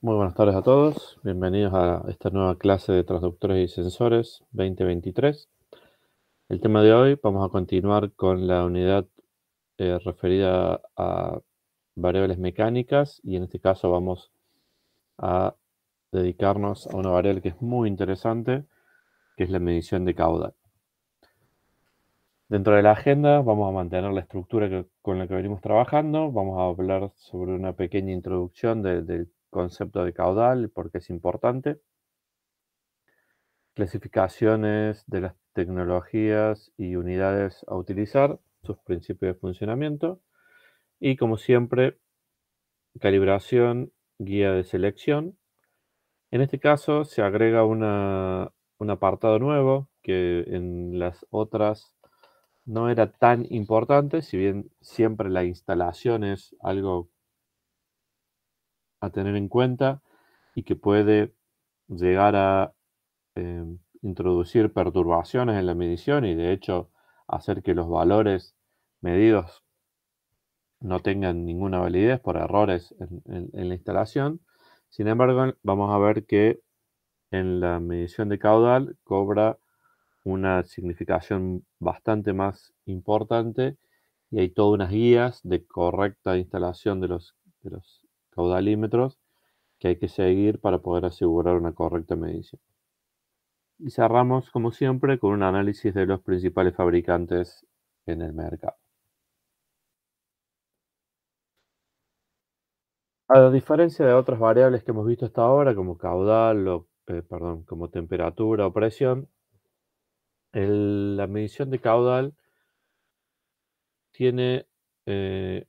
Muy buenas tardes a todos, bienvenidos a esta nueva clase de transductores y sensores 2023. El tema de hoy vamos a continuar con la unidad referida a variables mecánicas y en este caso vamos a dedicarnos a una variable que es muy interesante, que es la medición de caudal. Dentro de la agenda vamos a mantener la estructura con la que venimos trabajando, vamos a hablar sobre una pequeña introducción del concepto de caudal y por qué es importante. Clasificaciones de las tecnologías y unidades a utilizar, sus principios de funcionamiento y, como siempre, calibración, guía de selección. En este caso se agrega un apartado nuevo que en las otras no era tan importante, si bien siempre la instalación es algo a tener en cuenta y que puede llegar a introducir perturbaciones en la medición y de hecho hacer que los valores medidos no tengan ninguna validez por errores en la instalación. Sin embargo, vamos a ver que en la medición de caudal cobra una significación bastante más importante y hay todas unas guías de correcta instalación de los caudalímetros que hay que seguir para poder asegurar una correcta medición. Y cerramos, como siempre, con un análisis de los principales fabricantes en el mercado. A diferencia de otras variables que hemos visto hasta ahora, como caudal como temperatura o presión, la medición de caudal tiene eh,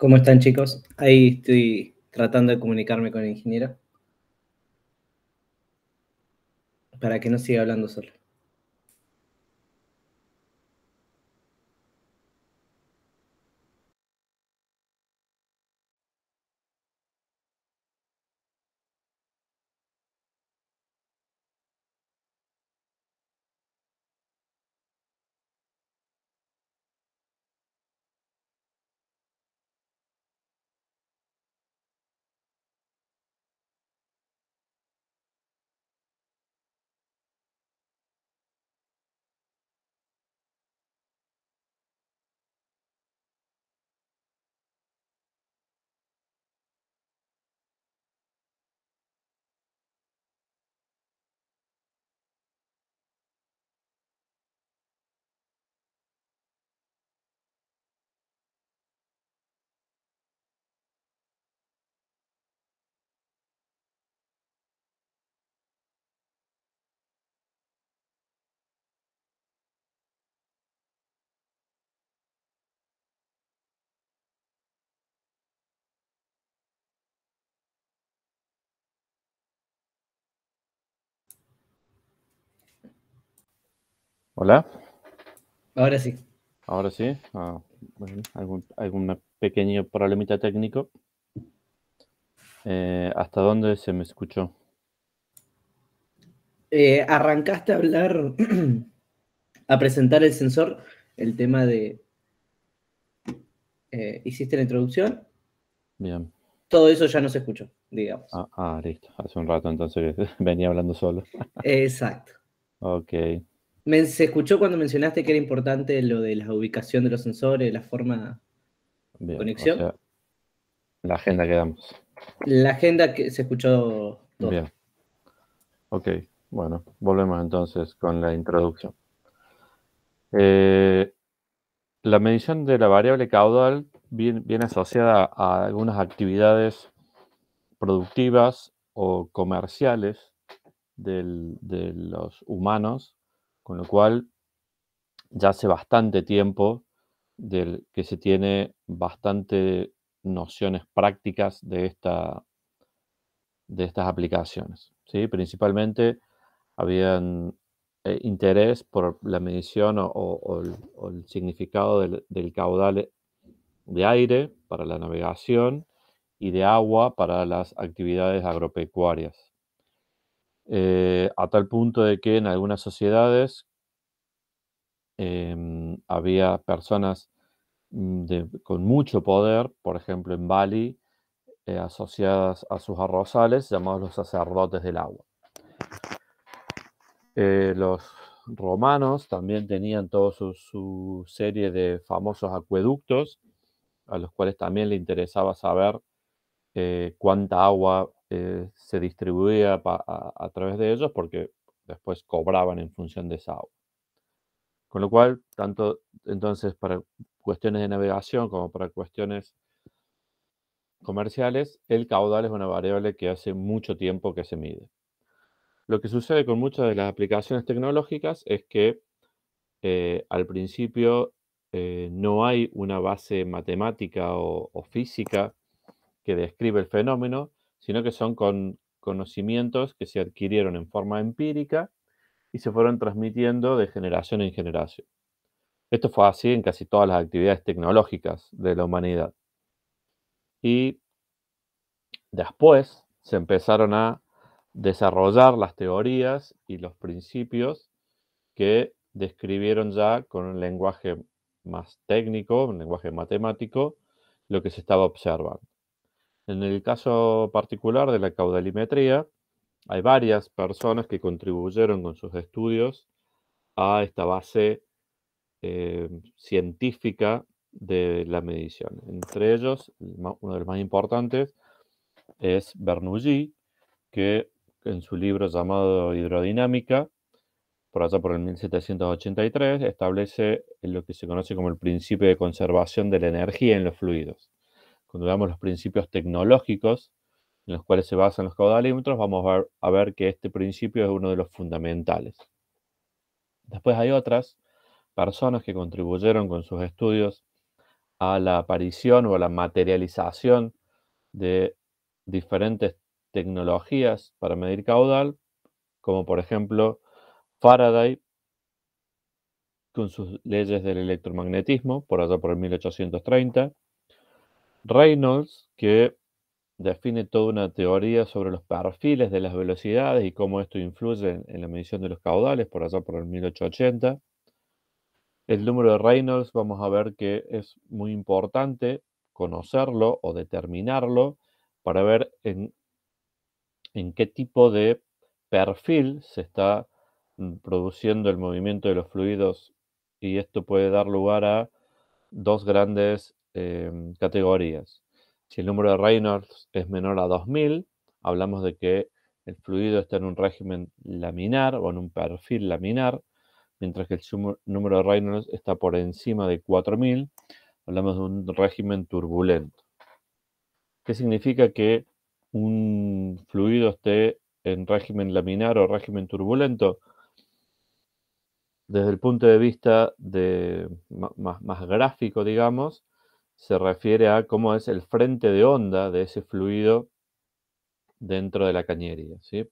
¿Cómo están, chicos? Ahí estoy tratando de comunicarme con el ingeniero para que no siga hablando solo. Hola, Ahora sí. ahora sí. Bueno, algún pequeño problemita técnico. ¿Hasta dónde se me escuchó? Arrancaste a hablar, a presentar el sensor, el tema de, hiciste la introducción, Bien. todo eso ya no se escuchó, digamos. Listo. Hace un rato entonces que venía hablando solo. Exacto. Ok, Se escuchó cuando mencionaste que era importante lo de la ubicación de los sensores, la forma de bien. O conexión. sea, la agenda quedamos. La agenda que se escuchó todo. Bien. Ok. Bueno, volvemos entonces con la introducción. Eh, la medición de la variable caudal viene asociada a algunas actividades productivas o comerciales de los humanos, con lo cual ya hace bastante tiempo del que se tiene bastante nociones prácticas de estas aplicaciones, ¿sí? Principalmente habían interés por la medición o el significado del caudal de aire para la navegación y de agua para las actividades agropecuarias. A tal punto de que en algunas sociedades había personas con mucho poder, por ejemplo en Bali, asociadas a sus arrozales, llamados los sacerdotes del agua. Los romanos también tenían toda su serie de famosos acueductos, a los cuales también le interesaba saber cuánta agua se distribuía a través de ellos, porque después cobraban en función de esa agua. Con lo cual, tanto entonces para cuestiones de navegación como para cuestiones comerciales, el caudal es una variable que hace mucho tiempo que se mide. Lo que sucede con muchas de las aplicaciones tecnológicas es que al principio no hay una base matemática o física que describe el fenómeno, sino que son con conocimientos que se adquirieron en forma empírica y se fueron transmitiendo de generación en generación. Esto fue así en casi todas las actividades tecnológicas de la humanidad. Y después se empezaron a desarrollar las teorías y los principios que describieron ya con un lenguaje más técnico, un lenguaje matemático, lo que se estaba observando. En el caso particular de la caudalimetría, hay varias personas que contribuyeron con sus estudios a esta base científica de la medición. Entre ellos, uno de los más importantes es Bernoulli, que en su libro llamado Hidrodinámica, por allá por el 1783, establece lo que se conoce como el principio de conservación de la energía en los fluidos. Cuando veamos los principios tecnológicos en los cuales se basan los caudalímetros, vamos a ver que este principio es uno de los fundamentales. Después hay otras personas que contribuyeron con sus estudios a la aparición o a la materialización de diferentes tecnologías para medir caudal, como por ejemplo Faraday con sus leyes del electromagnetismo, por allá por el 1830, Reynolds, que define toda una teoría sobre los perfiles de las velocidades y cómo esto influye en la medición de los caudales, por allá por el 1880. El número de Reynolds vamos a ver que es muy importante conocerlo o determinarlo para ver en qué tipo de perfil se está produciendo el movimiento de los fluidos, y esto puede dar lugar a dos grandes categorías. Si el número de Reynolds es menor a 2000, hablamos de que el fluido está en un régimen laminar o en un perfil laminar, mientras que el número de Reynolds está por encima de 4000, hablamos de un régimen turbulento. ¿Qué significa que un fluido esté en régimen laminar o régimen turbulento? Desde el punto de vista más gráfico, digamos, se refiere a cómo es el frente de onda de ese fluido dentro de la cañería, ¿sí?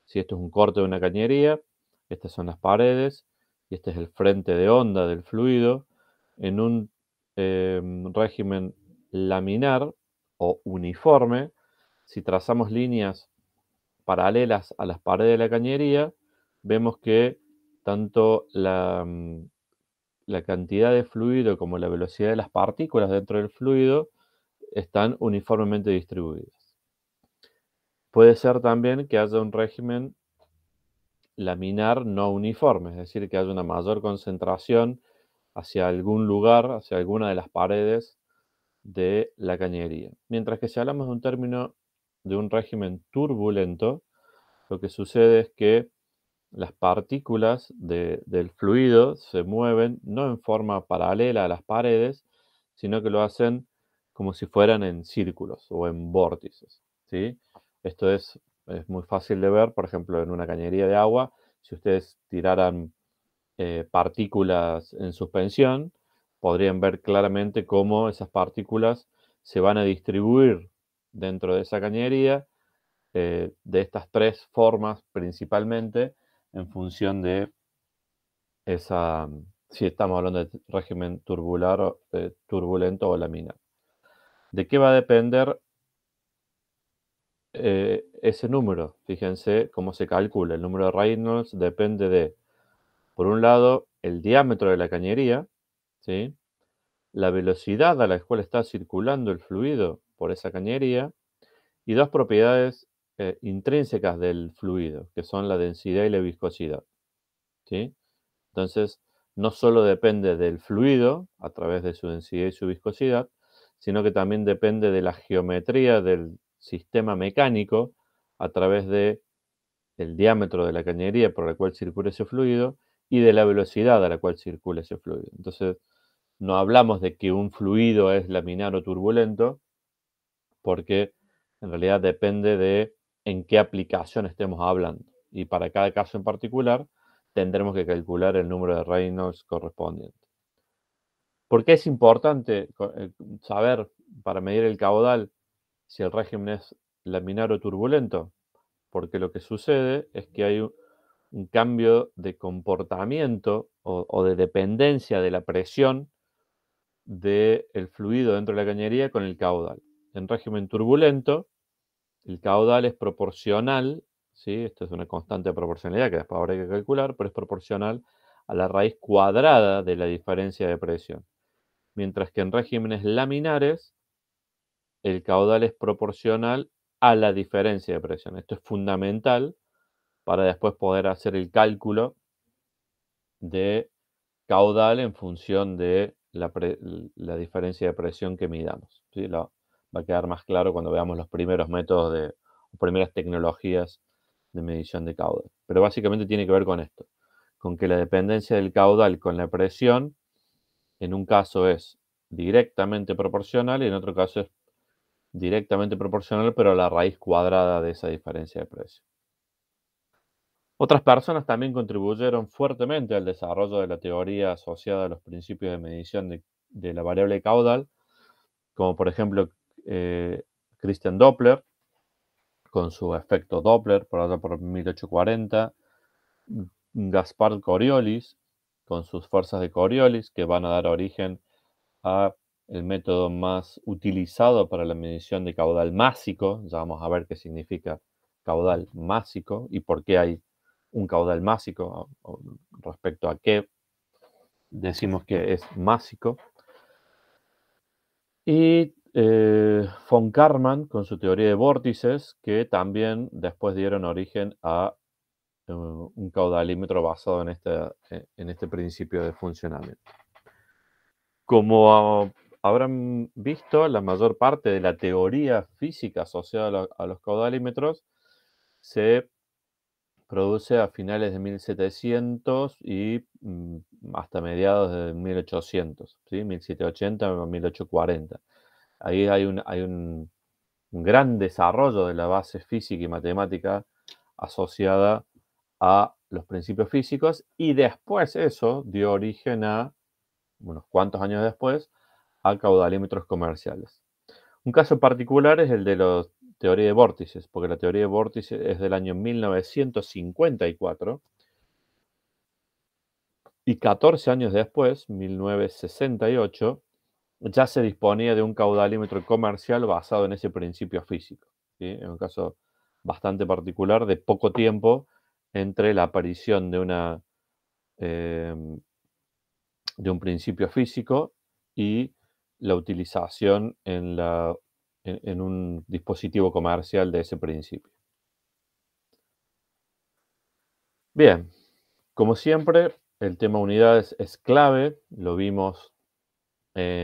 Si esto es un corte de una cañería, estas son las paredes. y este es el frente de onda del fluido, en un régimen laminar o uniforme, si trazamos líneas paralelas a las paredes de la cañería, vemos que tanto la cantidad de fluido como la velocidad de las partículas dentro del fluido están uniformemente distribuidas. Puede ser también que haya un régimen laminar no uniforme, es decir, que haya una mayor concentración hacia algún lugar, hacia alguna de las paredes de la cañería. Mientras que si hablamos de un término de un régimen turbulento, lo que sucede es que las partículas del fluido se mueven no en forma paralela a las paredes, sino que lo hacen como si fueran en círculos o en vórtices, ¿sí? Esto es muy fácil de ver, por ejemplo, en una cañería de agua, si ustedes tiraran partículas en suspensión, podrían ver claramente cómo esas partículas se van a distribuir dentro de esa cañería de estas tres formas principalmente en función de esa, si estamos hablando de régimen turbulento o laminar. ¿De qué va a depender ese número? Fíjense cómo se calcula. El número de Reynolds depende de, por un lado, el diámetro de la cañería, ¿sí? La velocidad a la cual está circulando el fluido por esa cañería y dos propiedades intrínsecas del fluido, que son la densidad y la viscosidad, ¿sí? Entonces, no solo depende del fluido a través de su densidad y su viscosidad, sino que también depende de la geometría del sistema mecánico a través de el diámetro de la cañería por la cual circula ese fluido y de la velocidad a la cual circula ese fluido. Entonces, no hablamos de que un fluido es laminar o turbulento, porque en realidad depende de en qué aplicación estemos hablando. Y para cada caso en particular, tendremos que calcular el número de Reynolds correspondiente. ¿Por qué es importante saber para medir el caudal si el régimen es laminar o turbulento? Porque lo que sucede es que hay un cambio de comportamiento o de dependencia de la presión del fluido dentro de la cañería con el caudal. En régimen turbulento, el caudal es proporcional, ¿sí? Esto es una constante de proporcionalidad que después habrá que calcular, pero es proporcional a la raíz cuadrada de la diferencia de presión. Mientras que en regímenes laminares, el caudal es proporcional a la diferencia de presión. Esto es fundamental para después poder hacer el cálculo de caudal en función de la diferencia de presión que midamos, ¿sí? Va a quedar más claro cuando veamos los primeros métodos primeras tecnologías de medición de caudal. Pero básicamente tiene que ver con esto, con que la dependencia del caudal con la presión, en un caso es directamente proporcional y en otro caso es directamente proporcional, pero a la raíz cuadrada de esa diferencia de presión. Otras personas también contribuyeron fuertemente al desarrollo de la teoría asociada a los principios de medición de la variable caudal, como por ejemplo Christian Doppler, con su efecto Doppler, por allá por 1840, Gaspar Coriolis, con sus fuerzas de Coriolis, que van a dar origen a el método más utilizado para la medición de caudal másico. Ya vamos a ver qué significa caudal másico y por qué hay un caudal másico, respecto a qué decimos que es másico. Y von Karman con su teoría de vórtices, que también después dieron origen a un caudalímetro basado en este principio de funcionamiento. Como habrán visto, la mayor parte de la teoría física asociada a los caudalímetros se produce a finales de 1700 y hasta mediados de 1800, ¿sí? 1780 a 1840. Ahí hay un gran desarrollo de la base física y matemática asociada a los principios físicos, y después eso dio origen a, unos cuantos años después, a caudalímetros comerciales. Un caso particular es el de la teoría de vórtices, porque la teoría de vórtices es del año 1954 Y 14 años después, 1968, ya se disponía de un caudalímetro comercial basado en ese principio físico, ¿sí? En un caso bastante particular de poco tiempo entre la aparición em, de un principio físico y la utilización en un dispositivo comercial de ese principio. Bien, como siempre, el tema unidades es clave, lo vimos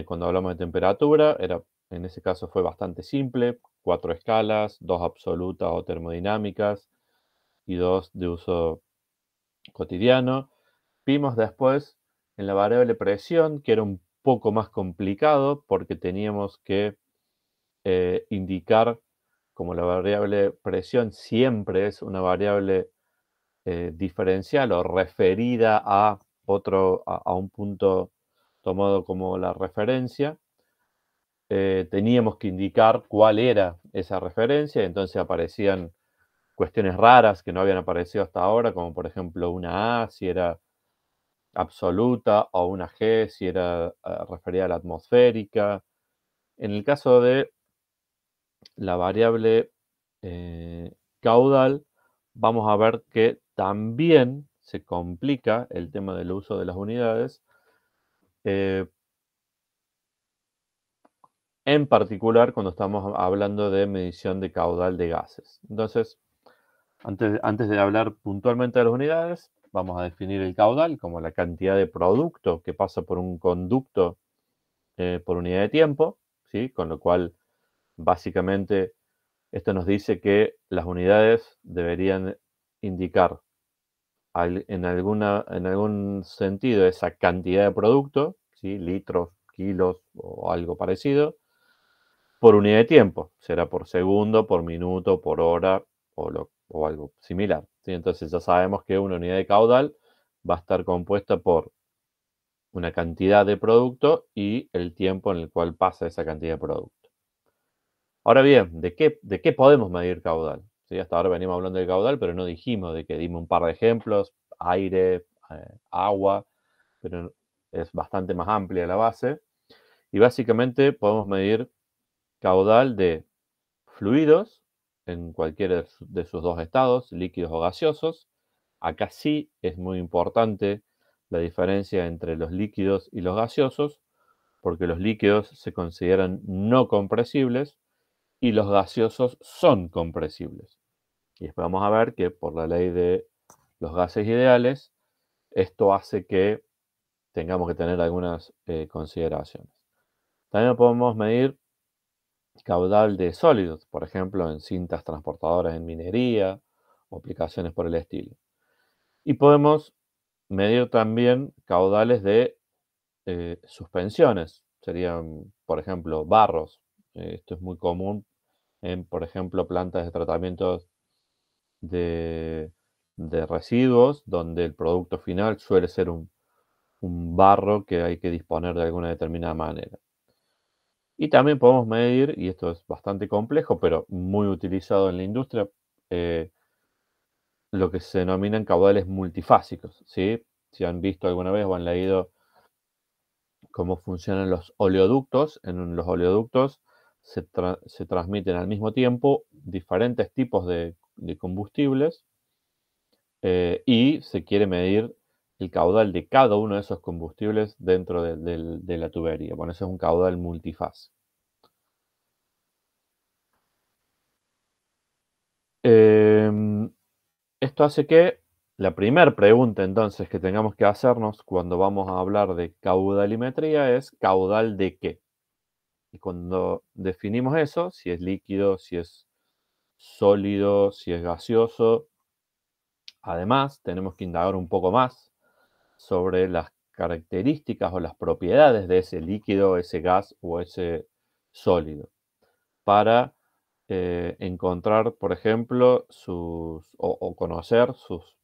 cuando hablamos de temperatura, en ese caso fue bastante simple, 4 escalas, 2 absolutas o termodinámicas y 2 de uso cotidiano. Vimos después en la variable presión, que era un poco más complicado porque teníamos que indicar, como la variable presión siempre es una variable diferencial o referida a un punto tomado como la referencia, teníamos que indicar cuál era esa referencia, entonces aparecían cuestiones raras que no habían aparecido hasta ahora, como por ejemplo una A si era absoluta o una G si era referida a la atmosférica. En el caso de la variable caudal, vamos a ver que también se complica el tema del uso de las unidades, eh, en particular cuando estamos hablando de medición de caudal de gases. Entonces, antes de hablar puntualmente de las unidades, vamos a definir el caudal como la cantidad de producto que pasa por un conducto por unidad de tiempo, ¿sí? Con lo cual, básicamente, esto nos dice que las unidades deberían indicar en algún sentido esa cantidad de producto, ¿sí? Litros, kilos o algo parecido, por unidad de tiempo. Será por segundo, por minuto, por hora o algo similar, ¿sí? Entonces ya sabemos que una unidad de caudal va a estar compuesta por una cantidad de producto y el tiempo en el cual pasa esa cantidad de producto. Ahora bien, ¿de qué podemos medir caudal? ¿Sí? Hasta ahora venimos hablando de caudal, pero no dijimos de que dimos un par de ejemplos, aire, agua, pero es bastante más amplia la base. Y básicamente podemos medir caudal de fluidos en cualquiera de sus dos estados, líquidos o gaseosos. Acá sí es muy importante la diferencia entre los líquidos y los gaseosos, porque los líquidos se consideran no compresibles y los gaseosos son compresibles. Y después vamos a ver que por la ley de los gases ideales, esto hace que tengamos que tener algunas consideraciones. También podemos medir caudal de sólidos, por ejemplo, en cintas transportadoras en minería o aplicaciones por el estilo. Y podemos medir también caudales de suspensiones, serían, por ejemplo, barros. Esto es muy común en, por ejemplo, plantas de tratamiento de, de residuos, donde el producto final suele ser un barro que hay que disponer de alguna determinada manera. Y también podemos medir, y esto es bastante complejo, pero muy utilizado en la industria, eh, lo que se denominan caudales multifásicos, ¿sí? Si han visto alguna vez o han leído cómo funcionan los oleoductos, en los oleoductos se transmiten al mismo tiempo diferentes tipos de combustibles y se quiere medir el caudal de cada uno de esos combustibles dentro de la tubería. Bueno, ese es un caudal multifase. Esto hace que la primera pregunta entonces que tengamos que hacernos cuando vamos a hablar de caudalimetría es ¿caudal de qué? Y cuando definimos eso, si es líquido, si es sólido, si es gaseoso, además tenemos que indagar un poco más sobre las características o las propiedades de ese líquido, ese gas o ese sólido para encontrar, por ejemplo, o conocer sus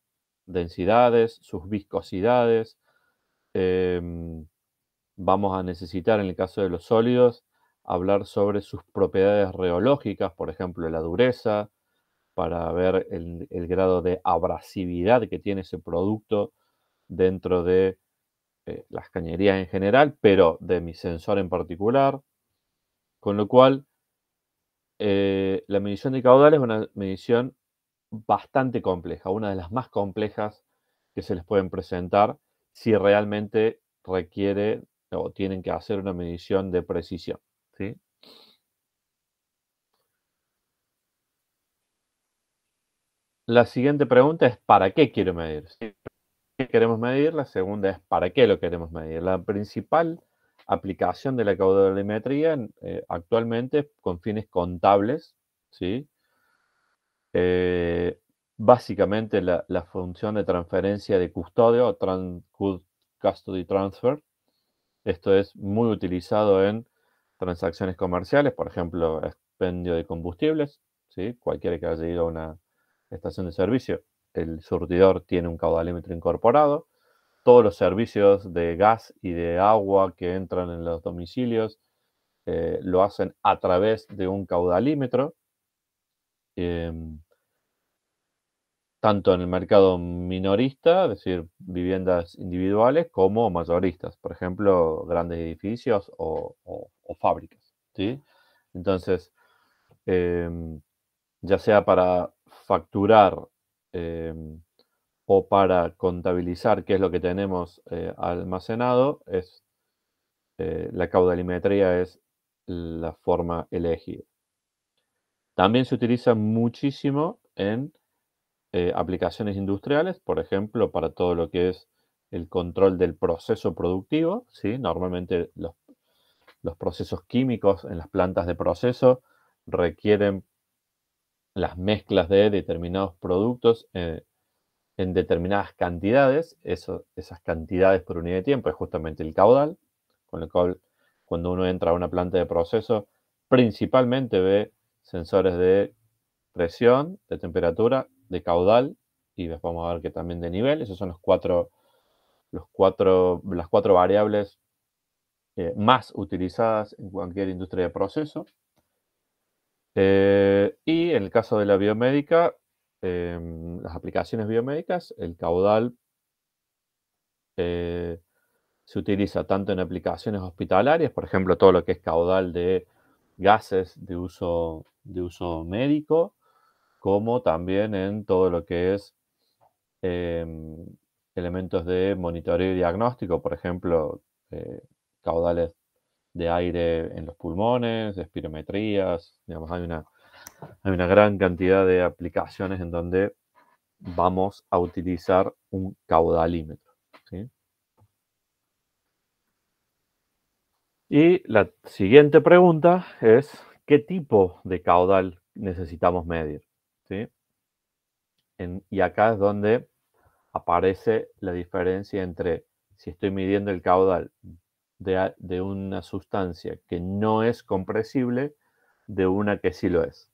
densidades, sus viscosidades. Vamos a necesitar, en el caso de los sólidos, hablar sobre sus propiedades reológicas, por ejemplo, la dureza, para ver el grado de abrasividad que tiene ese producto dentro de las cañerías en general, pero de mi sensor en particular, con lo cual la medición de caudal es una medición bastante compleja, una de las más complejas que se les pueden presentar si realmente requiere o tienen que hacer una medición de precisión, ¿sí? La siguiente pregunta es ¿para qué quiero medir? Si ¿qué queremos medir? La segunda es ¿para qué lo queremos medir? La principal aplicación de la caudalometría actualmente con fines contables, ¿sí? Eh, básicamente la función de transferencia de custodio o custody transfer. Esto es muy utilizado en transacciones comerciales, por ejemplo, expendio de combustibles, ¿sí? Cualquiera que haya ido a una estación de servicio, el surtidor tiene un caudalímetro incorporado. Todos los servicios de gas y de agua que entran en los domicilios lo hacen a través de un caudalímetro. Em, tanto en el mercado minorista, es decir, viviendas individuales, como mayoristas, por ejemplo, grandes edificios o fábricas, ¿sí? Entonces, em, ya sea para facturar o para contabilizar qué es lo que tenemos almacenado, la caudalimetría es la forma elegida. También se utiliza muchísimo en aplicaciones industriales, por ejemplo, para todo lo que es el control del proceso productivo, ¿sí? Normalmente los procesos químicos en las plantas de proceso requieren las mezclas de determinados productos en determinadas cantidades. Esas cantidades por unidad de tiempo es justamente el caudal, con lo cual cuando uno entra a una planta de proceso, principalmente ve sensores de presión, de temperatura, de caudal y después vamos a ver que también de nivel. Esas son las cuatro variables más utilizadas en cualquier industria de proceso. Y en el caso de la biomédica, las aplicaciones biomédicas, el caudal eh, se utiliza tanto en aplicaciones hospitalarias, por ejemplo, todo lo que es caudal de gases de uso médico, como también en todo lo que es em, elementos de monitoreo y diagnóstico, por ejemplo, caudales de aire en los pulmones, espirometrías, digamos, hay una gran cantidad de aplicaciones en donde vamos a utilizar un caudalímetro, ¿sí? Y la siguiente pregunta es, ¿qué tipo de caudal necesitamos medir? ¿Sí? Y acá es donde aparece la diferencia entre si estoy midiendo el caudal de una sustancia que no es compresible de una que sí lo es.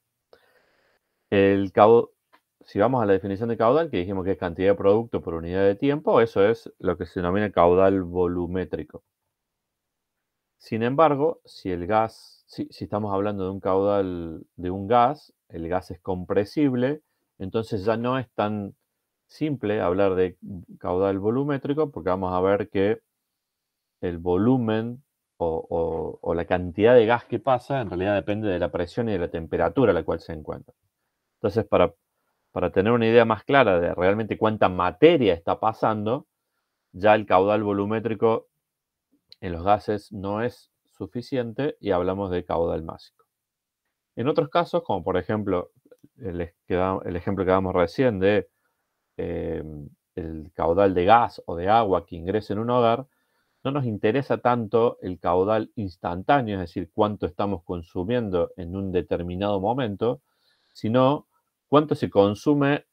Si vamos a la definición de caudal, que dijimos que es cantidad de producto por unidad de tiempo, eso es lo que se denomina caudal volumétrico. Sin embargo, si estamos hablando de un caudal de un gas, el gas es compresible, entonces ya no es tan simple hablar de caudal volumétrico, porque vamos a ver que el volumen o la cantidad de gas que pasa en realidad depende de la presión y de la temperatura a la cual se encuentra. Entonces, para tener una idea más clara de realmente cuánta materia está pasando, ya el caudal volumétrico en los gases no es suficiente y hablamos de caudal másico. En otros casos, como por ejemplo el ejemplo que damos recién de el caudal de gas o de agua que ingresa en un hogar, no nos interesa tanto el caudal instantáneo, es decir, cuánto estamos consumiendo en un determinado momento, sino cuánto se consume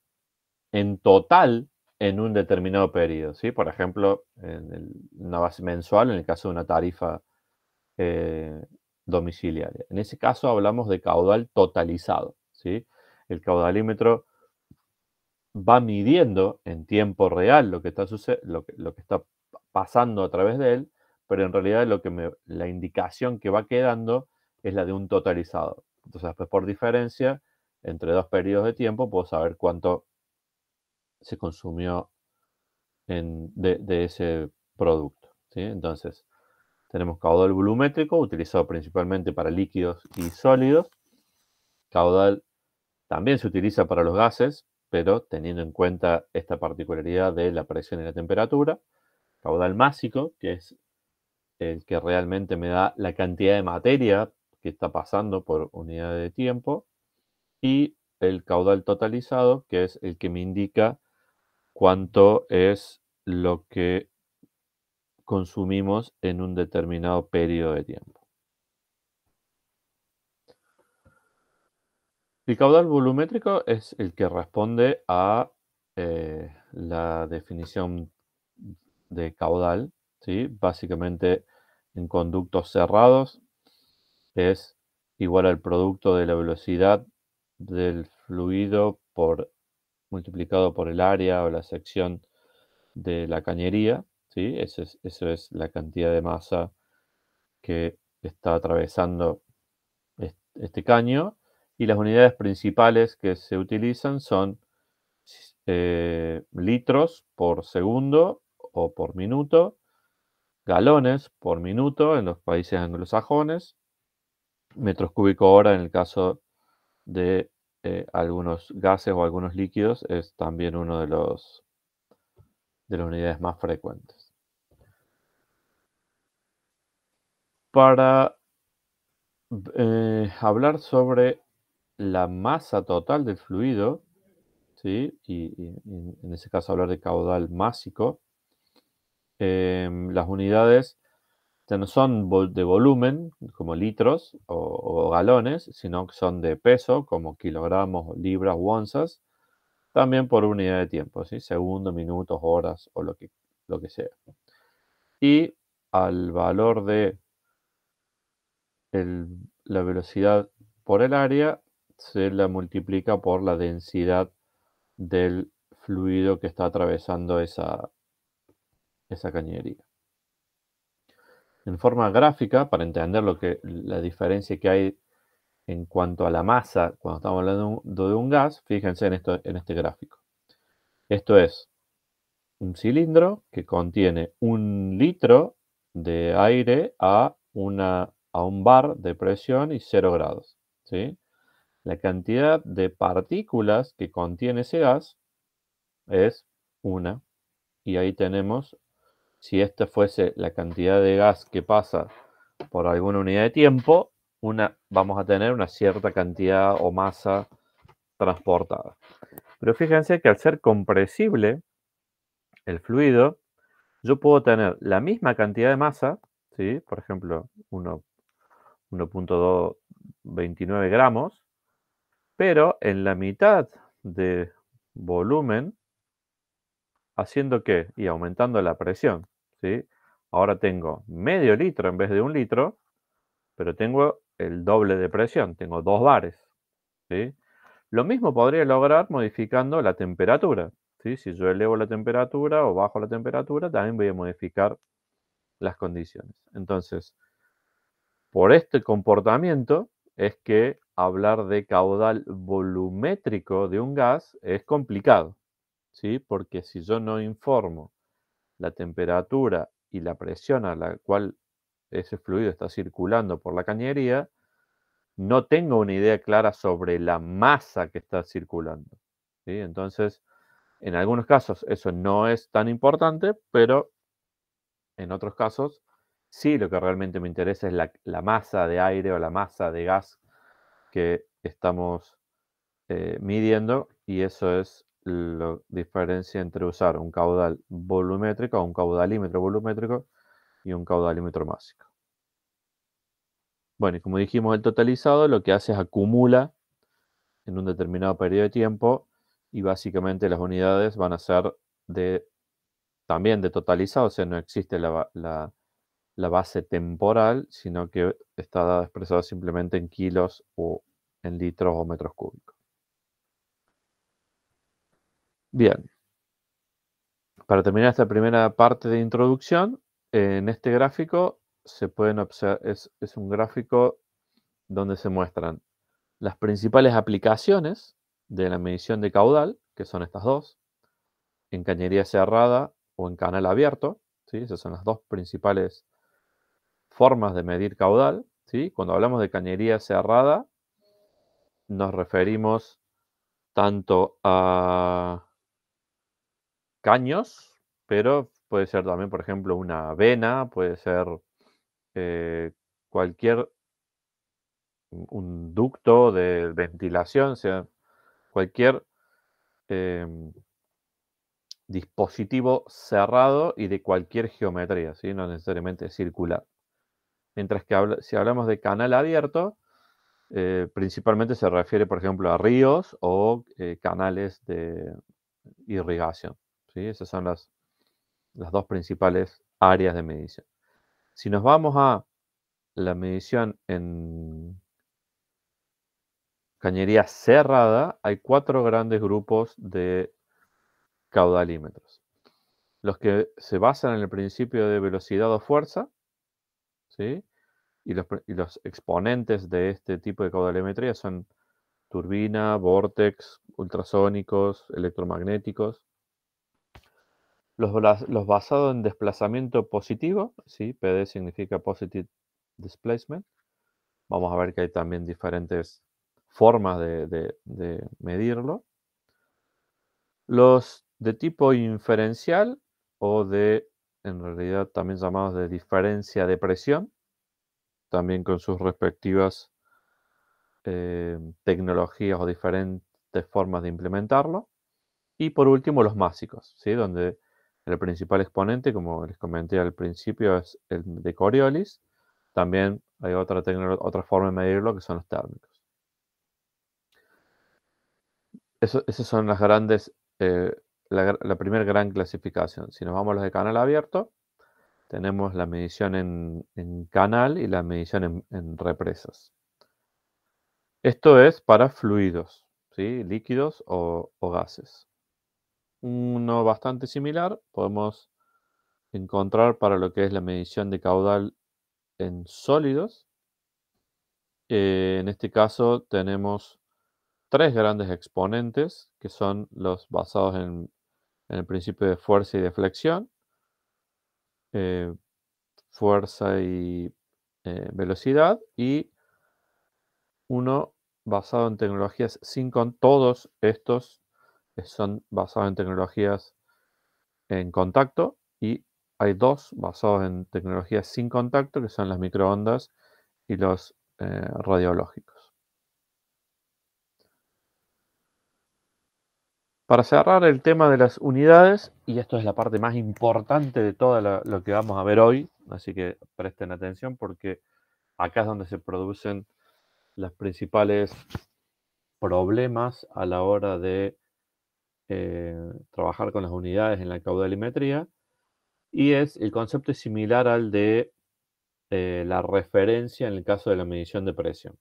en total en un determinado periodo, ¿sí? Por ejemplo, una base mensual en el caso de una tarifa eh, domiciliaria. En ese caso hablamos de caudal totalizado, ¿sí? El caudalímetro va midiendo en tiempo real lo que está, lo que está pasando a través de él, pero en realidad la indicación que va quedando es la de un totalizado. Entonces, después por diferencia, entre dos periodos de tiempo, puedo saber cuánto se consumió de ese producto. ¿sí? Entonces, tenemos caudal volumétrico, utilizado principalmente para líquidos y sólidos. Caudal también se utiliza para los gases, pero teniendo en cuenta esta particularidad de la presión y la temperatura. Caudal másico, que es el que realmente me da la cantidad de materia que está pasando por unidad de tiempo. Y el caudal totalizado, que es el que me indica cuánto es lo que consumimos en un determinado periodo de tiempo. El caudal volumétrico es el que responde a la definición de caudal, ¿sí? Básicamente en conductos cerrados es igual al producto de la velocidad del fluido multiplicado por el área o la sección de la cañería, ¿sí? Eso es la cantidad de masa que está atravesando este caño. Y las unidades principales que se utilizan son litros por segundo o por minuto, galones por minuto en los países anglosajones, metros cúbicos hora en el caso de algunos gases o algunos líquidos, es también uno de las unidades más frecuentes. Para hablar sobre la masa total del fluido, ¿sí? Y en ese caso hablar de caudal másico, las unidades no son de volumen, como litros o galones, sino que son de peso, como kilogramos, libras u onzas, también por unidad de tiempo, ¿sí? Segundos, minutos, horas o lo que sea. Y al valor de la velocidad por el área se la multiplica por la densidad del fluido que está atravesando esa cañería. En forma gráfica, para entender la diferencia que hay en cuanto a la masa cuando estamos hablando de un gas, fíjense en este gráfico. Esto es un cilindro que contiene 1 litro de aire a un bar de presión y 0 grados, ¿sí? La cantidad de partículas que contiene ese gas es 1. Y ahí tenemos, si esta fuese la cantidad de gas que pasa por alguna unidad de tiempo, vamos a tener una cierta cantidad o masa transportada. Pero fíjense que al ser compresible el fluido, yo puedo tener la misma cantidad de masa, ¿sí? Por ejemplo, 1.229 gramos, pero en la mitad de volumen, ¿haciendo qué? Y aumentando la presión, ¿sí? Ahora tengo medio litro en vez de 1 litro, pero tengo el doble de presión, tengo 2 bares, ¿sí? Lo mismo podría lograr modificando la temperatura, ¿sí? Si yo elevo la temperatura o bajo la temperatura, también voy a modificar las condiciones. Entonces, por este comportamiento es que hablar de caudal volumétrico de un gas es complicado, ¿sí? Porque si yo no informo la temperatura y la presión a la cual ese fluido está circulando por la cañería, no tengo una idea clara sobre la masa que está circulando, ¿sí? Entonces, en algunos casos eso no es tan importante, pero en otros casos sí, lo que realmente me interesa es la masa de aire o la masa de gas que estamos midiendo, y eso es la diferencia entre usar un caudal volumétrico o un caudalímetro volumétrico y un caudalímetro másico. Bueno, y como dijimos, el totalizado lo que hace es acumula en un determinado periodo de tiempo, y básicamente las unidades van a ser también de totalizado, o sea, no existe la base temporal, sino que está expresada simplemente en kilos o en litros o metros cúbicos. Bien, para terminar esta primera parte de introducción, en este gráfico se pueden observar, es un gráfico donde se muestran las principales aplicaciones de la medición de caudal, que son estas dos, en cañería cerrada o en canal abierto, ¿sí? Esas son las dos principales formas de medir caudal, ¿sí? Cuando hablamos de cañería cerrada, nos referimos tanto a caños, pero puede ser también, por ejemplo, una vena, puede ser cualquier un ducto de ventilación, o sea, cualquier dispositivo cerrado y de cualquier geometría, ¿sí? No necesariamente circular. Mientras que si hablamos de canal abierto, principalmente se refiere, por ejemplo, a ríos o canales de irrigación, ¿sí? Esas son las dos principales áreas de medición. Si nos vamos a la medición en cañería cerrada, hay 4 grandes grupos de caudalímetros. Los que se basan en el principio de velocidad o fuerza, ¿sí? Y los exponentes de este tipo de caudalimetría son turbina, vórtex, ultrasónicos, electromagnéticos. Los basados en desplazamiento positivo, ¿sí? PD significa Positive Displacement. Vamos a ver que hay también diferentes formas de medirlo. Los de tipo inferencial o en realidad también llamados de diferencia de presión, también con sus respectivas tecnologías o diferentes formas de implementarlo. Y por último, los másicos, ¿sí? Donde el principal exponente, como les comenté al principio, es el de Coriolis. También hay otra forma de medirlo que son los térmicos. Esas son las grandes, la primera gran clasificación. Si nos vamos a los de canal abierto, tenemos la medición en canal y la medición en represas. Esto es para fluidos, ¿sí? Líquidos o gases. Uno bastante similar podemos encontrar para lo que es la medición de caudal en sólidos. En este caso tenemos 3 grandes exponentes que son los basados en el principio de fuerza y deflexión, eh, fuerza y velocidad, y uno basado en tecnologías todos estos son basados en tecnologías en contacto, y hay 2 basados en tecnologías sin contacto, que son las microondas y los radiológicos. Para cerrar el tema de las unidades, y esto es la parte más importante de todo lo que vamos a ver hoy, así que presten atención porque acá es donde se producen los principales problemas a la hora de trabajar con las unidades en la caudalimetría, y el concepto es similar al de la referencia en el caso de la medición de presión.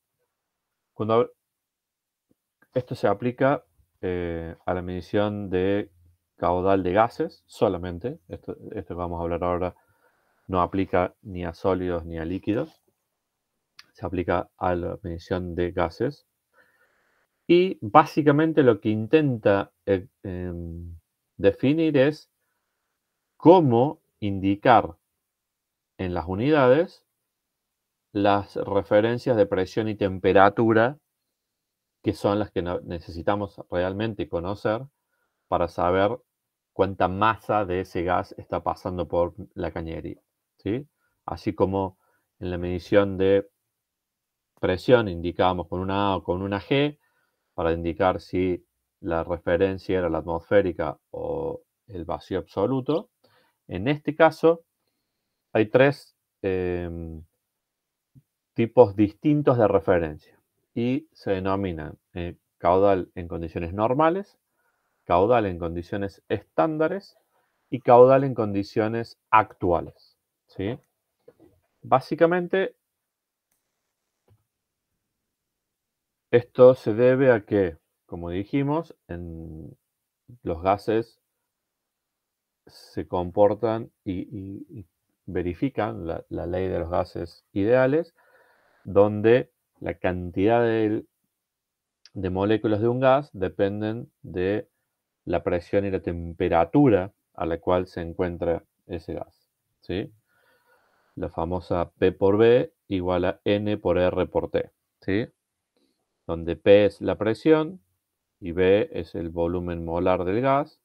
Esto se aplica a la medición de caudal de gases solamente. Esto que vamos a hablar ahora no aplica ni a sólidos ni a líquidos. Se aplica a la medición de gases. Y básicamente lo que intenta definir es cómo indicar en las unidades las referencias de presión y temperatura, que son las que necesitamos realmente conocer para saber cuánta masa de ese gas está pasando por la cañería, ¿sí? Así como en la medición de presión indicábamos con una A o con una G para indicar si la referencia era la atmosférica o el vacío absoluto. En este caso hay 3 tipos distintos de referencia y se denominan caudal en condiciones normales, caudal en condiciones estándares y caudal en condiciones actuales, ¿sí? Básicamente, esto se debe a que, como dijimos, los gases se comportan y verifican la ley de los gases ideales, donde la cantidad de moléculas de un gas dependen de la presión y la temperatura a la cual se encuentra ese gas. ¿sí? La famosa P por B igual a N por R por T, ¿sí? Donde P es la presión y B es el volumen molar del gas,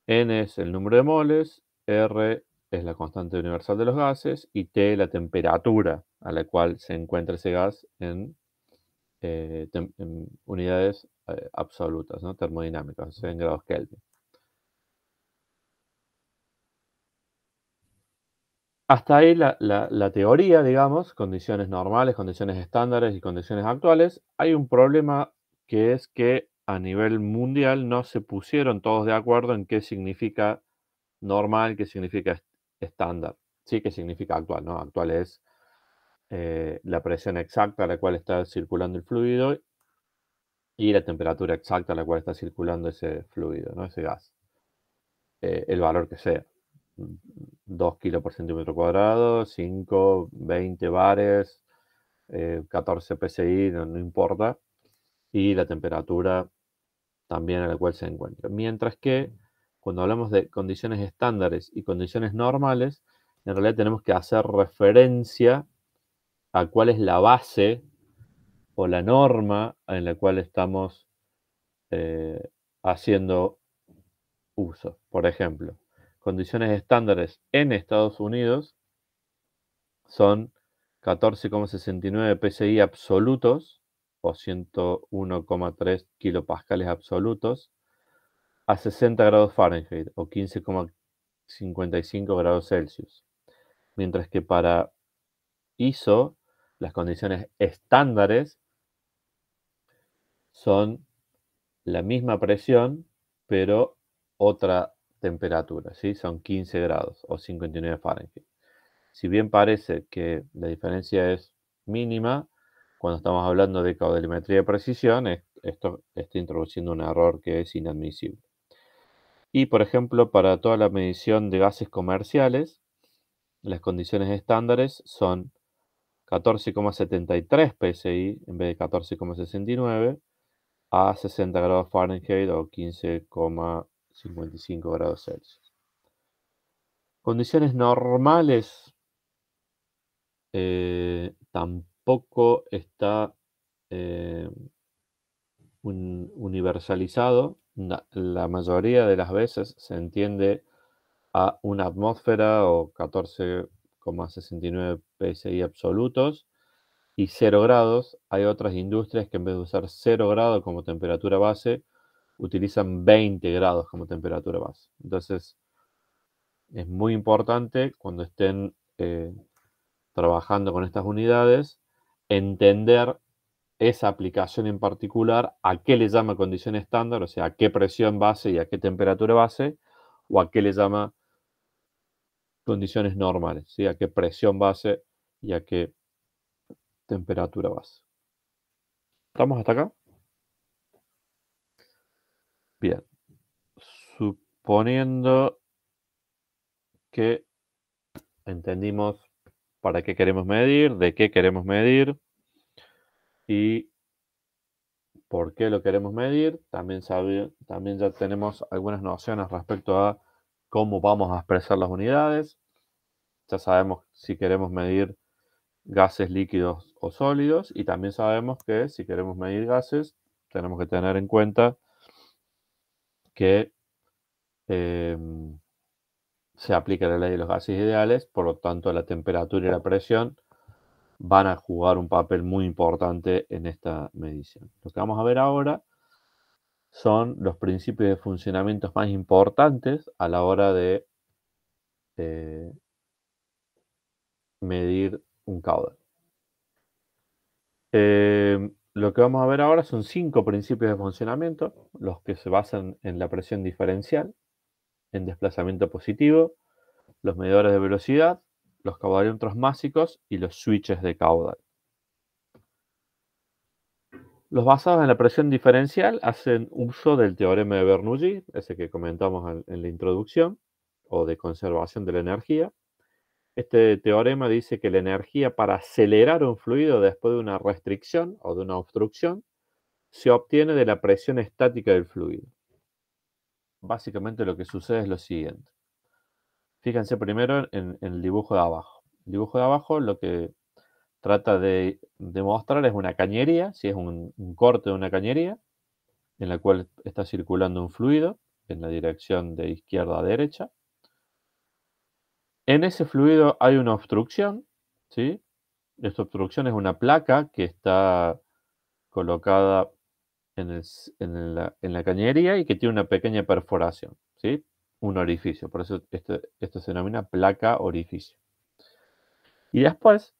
N es el número de moles, R es la constante universal de los gases y T la temperatura a la cual se encuentra ese gas en unidades absolutas, ¿no? Termodinámicas, o sea, en grados Kelvin. Hasta ahí la teoría, digamos, condiciones normales, condiciones estándares y condiciones actuales. Hay un problema que es que a nivel mundial no se pusieron todos de acuerdo en qué significa normal, qué significa estándar. Sí, qué significa actual, ¿no? Actual es la presión exacta a la cual está circulando el fluido y la temperatura exacta a la cual está circulando ese fluido, ¿no? Ese gas. El valor que sea. 2 kilos por centímetro cuadrado, 5, 20 bares, 14 psi, no importa. Y la temperatura también a la cual se encuentra. Mientras que cuando hablamos de condiciones estándares y condiciones normales, en realidad tenemos que hacer referencia a cuál es la base o la norma en la cual estamos haciendo uso. Por ejemplo, condiciones estándares en Estados Unidos son 14,69 psi absolutos o 101,3 kilopascales absolutos a 60 grados Fahrenheit o 15,55 grados Celsius. Mientras que para ISO, las condiciones estándares son la misma presión, pero otra temperatura, ¿sí? Son 15 grados o 59 Fahrenheit. Si bien parece que la diferencia es mínima, cuando estamos hablando de caudalimetría de precisión, esto está introduciendo un error que es inadmisible. Y, por ejemplo, para toda la medición de gases comerciales, las condiciones estándares son 14,73 psi en vez de 14,69 a 60 grados Fahrenheit o 15,55 grados Celsius. Condiciones normales tampoco está universalizado. La mayoría de las veces se entiende a una atmósfera o 14,69 psi absolutos y 0 grados. Hay otras industrias que en vez de usar 0 grados como temperatura base, utilizan 20 grados como temperatura base. Entonces, es muy importante cuando estén trabajando con estas unidades, entender esa aplicación en particular, a qué le llama condición estándar, o sea, a qué presión base y a qué temperatura base, o a qué le llama condiciones normales, ¿sí? A qué presión base y a qué temperatura base. ¿Estamos hasta acá? Bien. Suponiendo que entendimos para qué queremos medir, de qué queremos medir y por qué lo queremos medir, también ya tenemos algunas nociones respecto a cómo vamos a expresar las unidades. Ya sabemos si queremos medir gases líquidos o sólidos y también sabemos que si queremos medir gases tenemos que tener en cuenta que se aplica la ley de los gases ideales, por lo tanto la temperatura y la presión van a jugar un papel muy importante en esta medición. Lo que vamos a ver ahora son los principios de funcionamiento más importantes a la hora de medir un caudal. Lo que vamos a ver ahora son 5 principios de funcionamiento, los que se basan en la presión diferencial, en desplazamiento positivo, los medidores de velocidad, los caudalómetros másicos y los switches de caudal. Los basados en la presión diferencial hacen uso del teorema de Bernoulli, ese que comentamos en la introducción, o de conservación de la energía. Este teorema dice que la energía para acelerar un fluido después de una restricción o de una obstrucción se obtiene de la presión estática del fluido. Básicamente lo que sucede es lo siguiente. Fíjense primero en el dibujo de abajo. El dibujo de abajo lo que trata de demostrar es una cañería, si es un corte de una cañería, en la cual está circulando un fluido en la dirección de izquierda a derecha. En ese fluido hay una obstrucción, ¿sí? Esta obstrucción es una placa que está colocada en la cañería y que tiene una pequeña perforación, ¿sí? Un orificio, por eso esto se denomina placa orificio. Y después,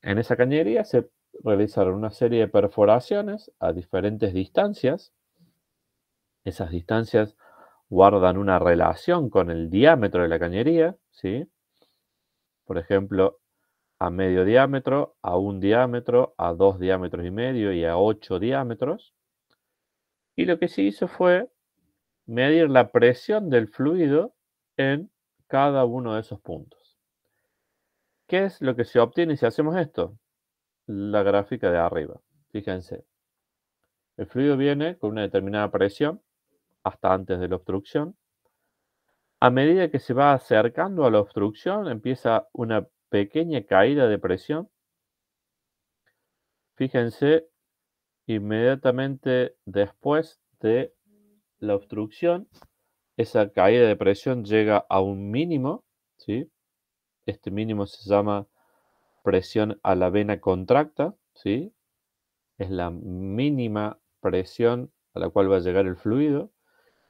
en esa cañería se realizaron una serie de perforaciones a diferentes distancias. Esas distancias guardan una relación con el diámetro de la cañería, ¿sí? Por ejemplo, a medio diámetro, a un diámetro, a 2 diámetros y medio y a 8 diámetros. Y lo que se hizo fue medir la presión del fluido en cada uno de esos puntos. ¿Qué es lo que se obtiene si hacemos esto? La gráfica de arriba. Fíjense, el fluido viene con una determinada presión hasta antes de la obstrucción. A medida que se va acercando a la obstrucción, empieza una pequeña caída de presión. Fíjense, inmediatamente después de la obstrucción, esa caída de presión llega a un mínimo, ¿sí? Este mínimo se llama presión a la vena contracta, ¿sí? Es la mínima presión a la cual va a llegar el fluido.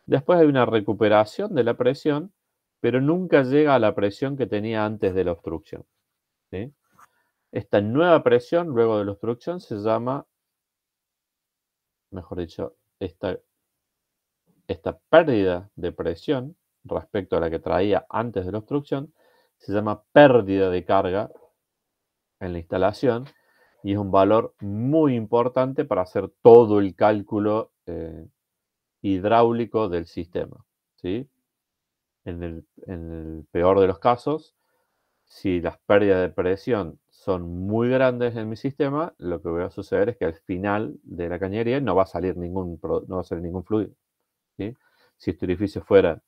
Después hay una recuperación de la presión, pero nunca llega a la presión que tenía antes de la obstrucción, ¿sí? Esta nueva presión luego de la obstrucción se llama, mejor dicho, esta pérdida de presión respecto a la que traía antes de la obstrucción se llama pérdida de carga en la instalación y es un valor muy importante para hacer todo el cálculo hidráulico del sistema, ¿sí? En el peor de los casos, si las pérdidas de presión son muy grandes en mi sistema, lo que va a suceder es que al final de la cañería no va a salir no va a salir ningún fluido, ¿sí? Si este orificio fuera,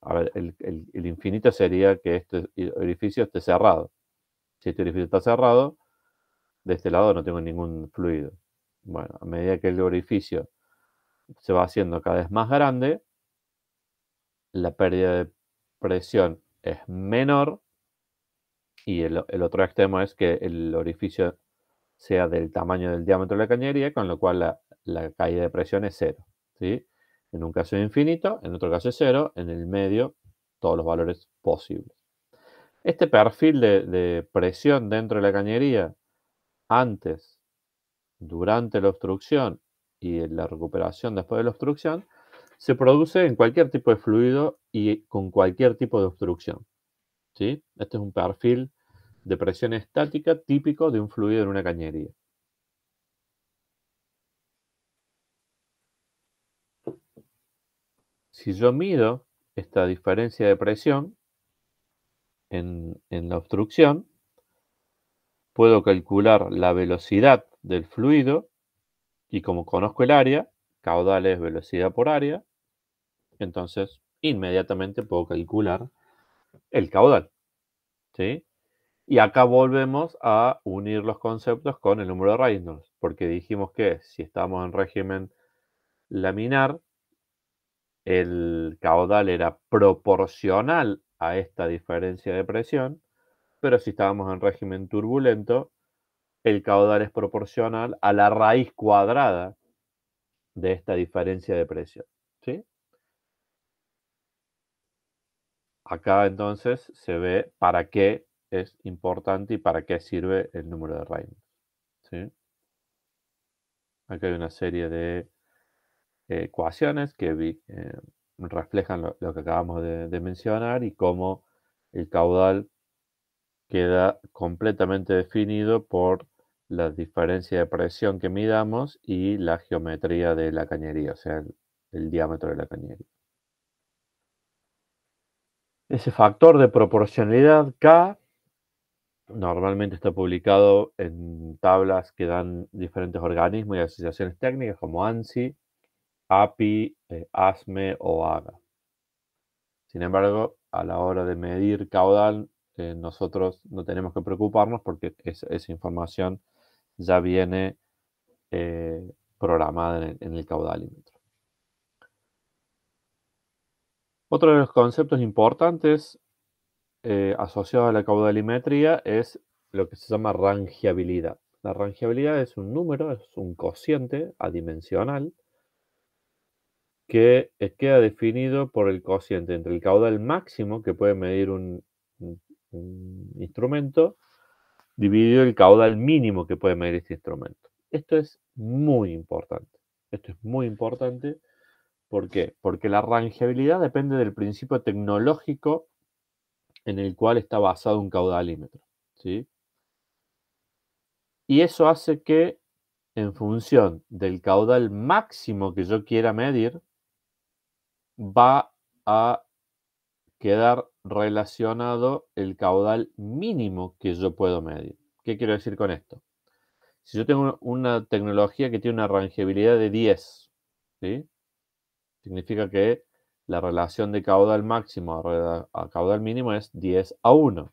a ver, el infinito sería que este orificio esté cerrado. Si este orificio está cerrado, de este lado no tengo ningún fluido. Bueno, a medida que el orificio se va haciendo cada vez más grande, la pérdida de presión es menor y el otro extremo es que el orificio sea del tamaño del diámetro de la cañería, con lo cual la caída de presión es cero, ¿sí? En un caso es infinito, en otro caso es cero, en el medio todos los valores posibles. Este perfil de presión dentro de la cañería antes, durante la obstrucción y en la recuperación después de la obstrucción se produce en cualquier tipo de fluido y con cualquier tipo de obstrucción, ¿sí? Este es un perfil de presión estática típico de un fluido en una cañería. Si yo mido esta diferencia de presión en la obstrucción, puedo calcular la velocidad del fluido y como conozco el área, caudal es velocidad por área, entonces inmediatamente puedo calcular el caudal, ¿sí? Y acá volvemos a unir los conceptos con el número de Reynolds, porque dijimos que si estamos en régimen laminar, el caudal era proporcional a esta diferencia de presión, pero si estábamos en régimen turbulento, el caudal es proporcional a la raíz cuadrada de esta diferencia de presión, ¿sí? Acá entonces se ve para qué es importante y para qué sirve el número de Reynolds, ¿sí? Acá hay una serie de ecuaciones que reflejan lo que acabamos de mencionar y cómo el caudal queda completamente definido por la diferencia de presión que midamos y la geometría de la cañería, o sea, el diámetro de la cañería. Ese factor de proporcionalidad K normalmente está publicado en tablas que dan diferentes organismos y asociaciones técnicas como ANSI, API, ASME o AGA. Sin embargo, a la hora de medir caudal, nosotros no tenemos que preocuparnos porque esa información ya viene programada en el caudalímetro. Otro de los conceptos importantes asociados a la caudalimetría es lo que se llama rangeabilidad. La rangeabilidad es un número, es un cociente adimensional que queda definido por el cociente entre el caudal máximo que puede medir un instrumento dividido el caudal mínimo que puede medir este instrumento. Esto es muy importante. Esto es muy importante. ¿Por qué? Porque la rangeabilidad depende del principio tecnológico en el cual está basado un caudalímetro, ¿sí? Y eso hace que, en función del caudal máximo que yo quiera medir, va a quedar relacionado el caudal mínimo que yo puedo medir. ¿Qué quiero decir con esto? Si yo tengo una tecnología que tiene una rangeabilidad de 10, ¿sí? Significa que la relación de caudal máximo a caudal mínimo es 10:1.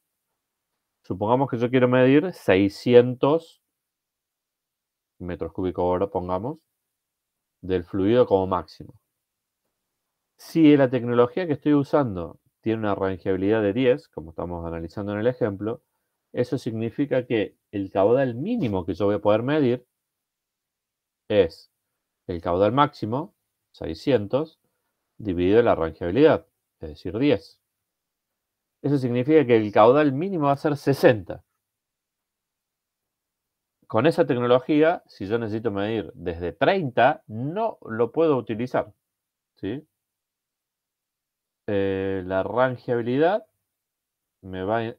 Supongamos que yo quiero medir 600 metros cúbicos hora, pongamos, del fluido como máximo. Si la tecnología que estoy usando tiene una rangeabilidad de 10, como estamos analizando en el ejemplo, eso significa que el caudal mínimo que yo voy a poder medir es el caudal máximo, 600, dividido la rangeabilidad, es decir, 10. Eso significa que el caudal mínimo va a ser 60. Con esa tecnología, si yo necesito medir desde 30, no lo puedo utilizar, ¿sí? La rangeabilidad me va,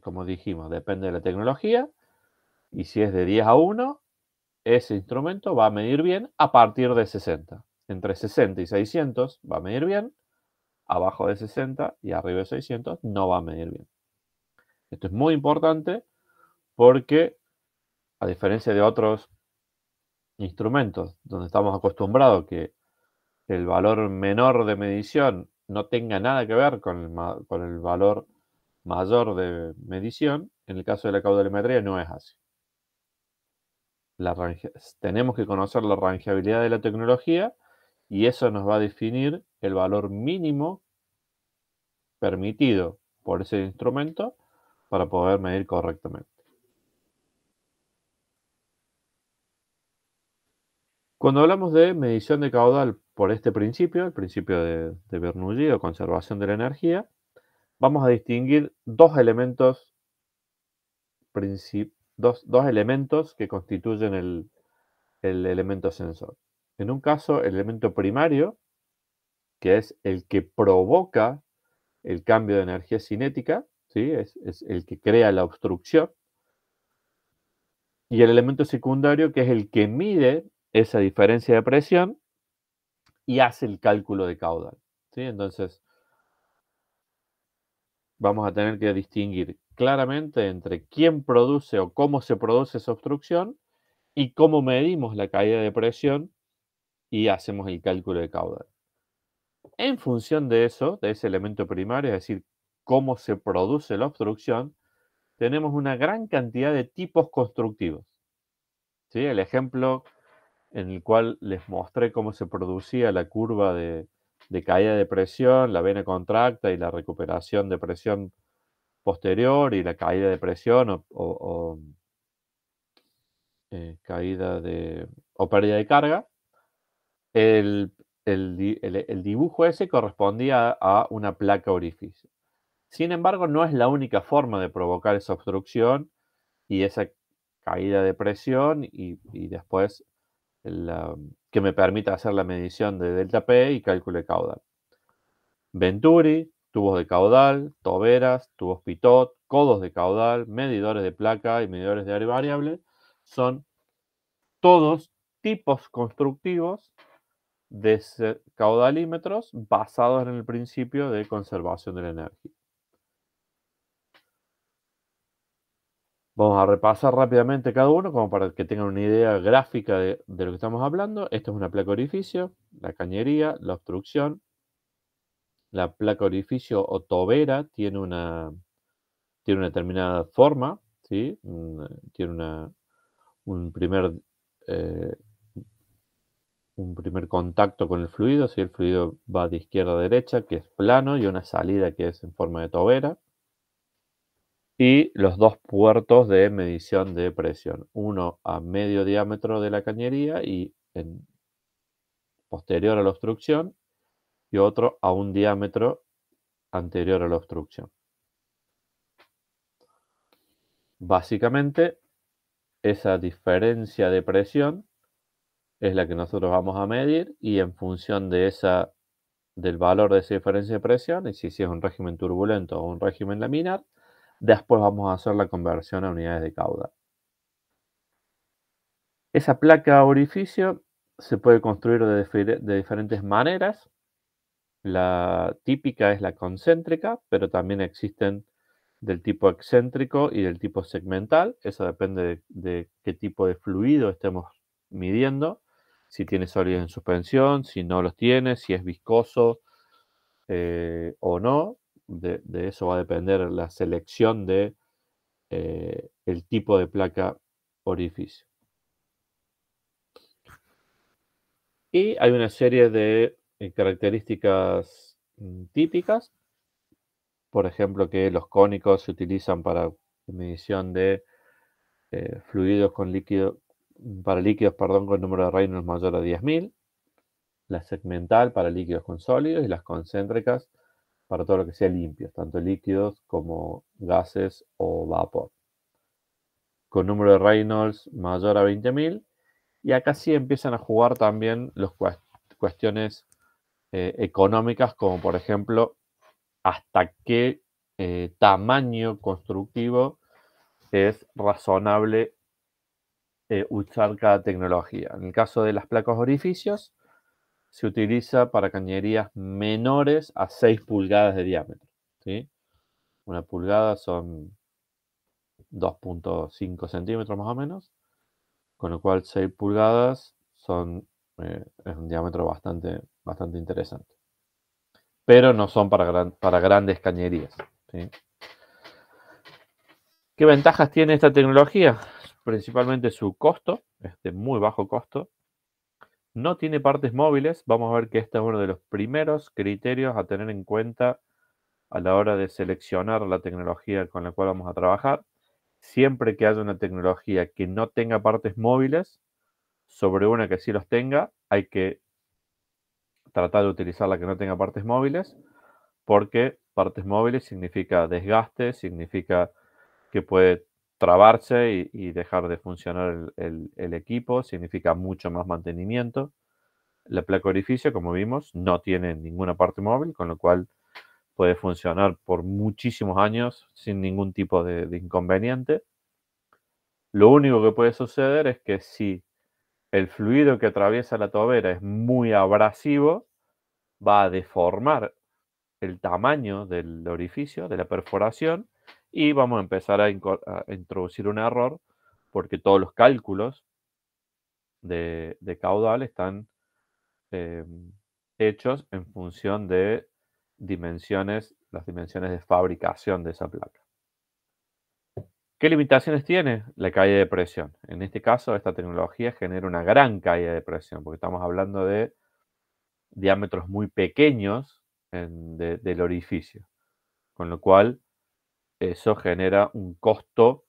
como dijimos, depende de la tecnología, y si es de 10:1, ese instrumento va a medir bien a partir de 60. Entre 60 y 600 va a medir bien, abajo de 60 y arriba de 600 no va a medir bien. Esto es muy importante porque, a diferencia de otros instrumentos donde estamos acostumbrados que el valor menor de medición no tenga nada que ver con el valor mayor de medición, en el caso de la caudalimetría no es así. Tenemos que conocer la rangeabilidad de la tecnología y eso nos va a definir el valor mínimo permitido por ese instrumento para poder medir correctamente. Cuando hablamos de medición de caudal por este principio, el principio de Bernoulli o conservación de la energía, vamos a distinguir dos elementos que constituyen el elemento sensor. En un caso, el elemento primario, que es el que provoca el cambio de energía cinética, ¿sí? Es el que crea la obstrucción. Y el elemento secundario, que es el que mide esa diferencia de presión y hace el cálculo de caudal, ¿sí? Entonces, vamos a tener que distinguir claramente entre quién produce o cómo se produce esa obstrucción y cómo medimos la caída de presión y hacemos el cálculo de caudal. En función de eso, de ese elemento primario, es decir, cómo se produce la obstrucción, tenemos una gran cantidad de tipos constructivos, ¿sí? El ejemplo en el cual les mostré cómo se producía la curva de caída de presión, la vena contracta y la recuperación de presión posterior y la caída de presión o pérdida de carga, el dibujo ese correspondía a una placa orificio. Sin embargo, no es la única forma de provocar esa obstrucción y esa caída de presión y después que me permita hacer la medición de delta P y cálculo de caudal. Venturi, tubos de caudal, toberas, tubos pitot, codos de caudal, medidores de placa y medidores de área variable son todos tipos constructivos de caudalímetros basados en el principio de conservación de la energía. Vamos a repasar rápidamente cada uno como para que tengan una idea gráfica de lo que estamos hablando. Esta es una placa orificio, la cañería, la obstrucción, la placa orificio o tobera tiene una determinada forma, ¿sí? Tiene un primer, eh, un primer contacto con el fluido, si el fluido va de izquierda a derecha, que es plano, y una salida que es en forma de tobera. Y los dos puertos de medición de presión, uno a medio diámetro de la cañería y posterior a la obstrucción, y otro a un diámetro anterior a la obstrucción. Básicamente, esa diferencia de presión es la que nosotros vamos a medir, y en función de del valor de esa diferencia de presión, y si es un régimen turbulento o un régimen laminar, después vamos a hacer la conversión a unidades de caudal. Esa placa orificio se puede construir de diferentes maneras. La típica es la concéntrica, pero también existen del tipo excéntrico y del tipo segmental. Eso depende de qué tipo de fluido estemos midiendo, si tiene sólidos en suspensión, si no los tiene, si es viscoso o no. De eso va a depender la selección de el tipo de placa orificio. Y hay una serie de características típicas, por ejemplo, que los cónicos se utilizan para medición de fluidos con para líquidos, perdón, con número de Reynolds mayor a 10.000, la segmental para líquidos con sólidos y las concéntricas para todo lo que sea limpios, tanto líquidos como gases o vapor, con número de Reynolds mayor a 20.000. Y acá sí empiezan a jugar también las cuestiones económicas, como por ejemplo, hasta qué tamaño constructivo es razonable usar cada tecnología. En el caso de las placas orificios, se utiliza para cañerías menores a 6 pulgadas de diámetro, ¿sí? Una pulgada son 2,5 centímetros más o menos, con lo cual 6 pulgadas es un diámetro bastante interesante. Pero no son para grandes cañerías, ¿sí? ¿Qué ventajas tiene esta tecnología? Principalmente su costo, es de muy bajo costo. No tiene partes móviles. Vamos a ver que este es uno de los primeros criterios a tener en cuenta a la hora de seleccionar la tecnología con la cual vamos a trabajar. Siempre que haya una tecnología que no tenga partes móviles, sobre una que sí los tenga, hay que tratar de utilizar la que no tenga partes móviles, porque partes móviles significa desgaste, significa que puede trabarse y dejar de funcionar el equipo, significa mucho más mantenimiento. La placa orificio, como vimos, no tiene ninguna parte móvil, con lo cual puede funcionar por muchísimos años sin ningún tipo de inconveniente. Lo único que puede suceder es que si el fluido que atraviesa la tobera es muy abrasivo, va a deformar el tamaño del orificio, de la perforación, y vamos a empezar a introducir un error, porque todos los cálculos de caudal están hechos en función de las dimensiones de fabricación de esa placa. ¿Qué limitaciones tiene? La caída de presión. En este caso, esta tecnología genera una gran caída de presión, porque estamos hablando de diámetros muy pequeños del orificio, con lo cual eso genera un costo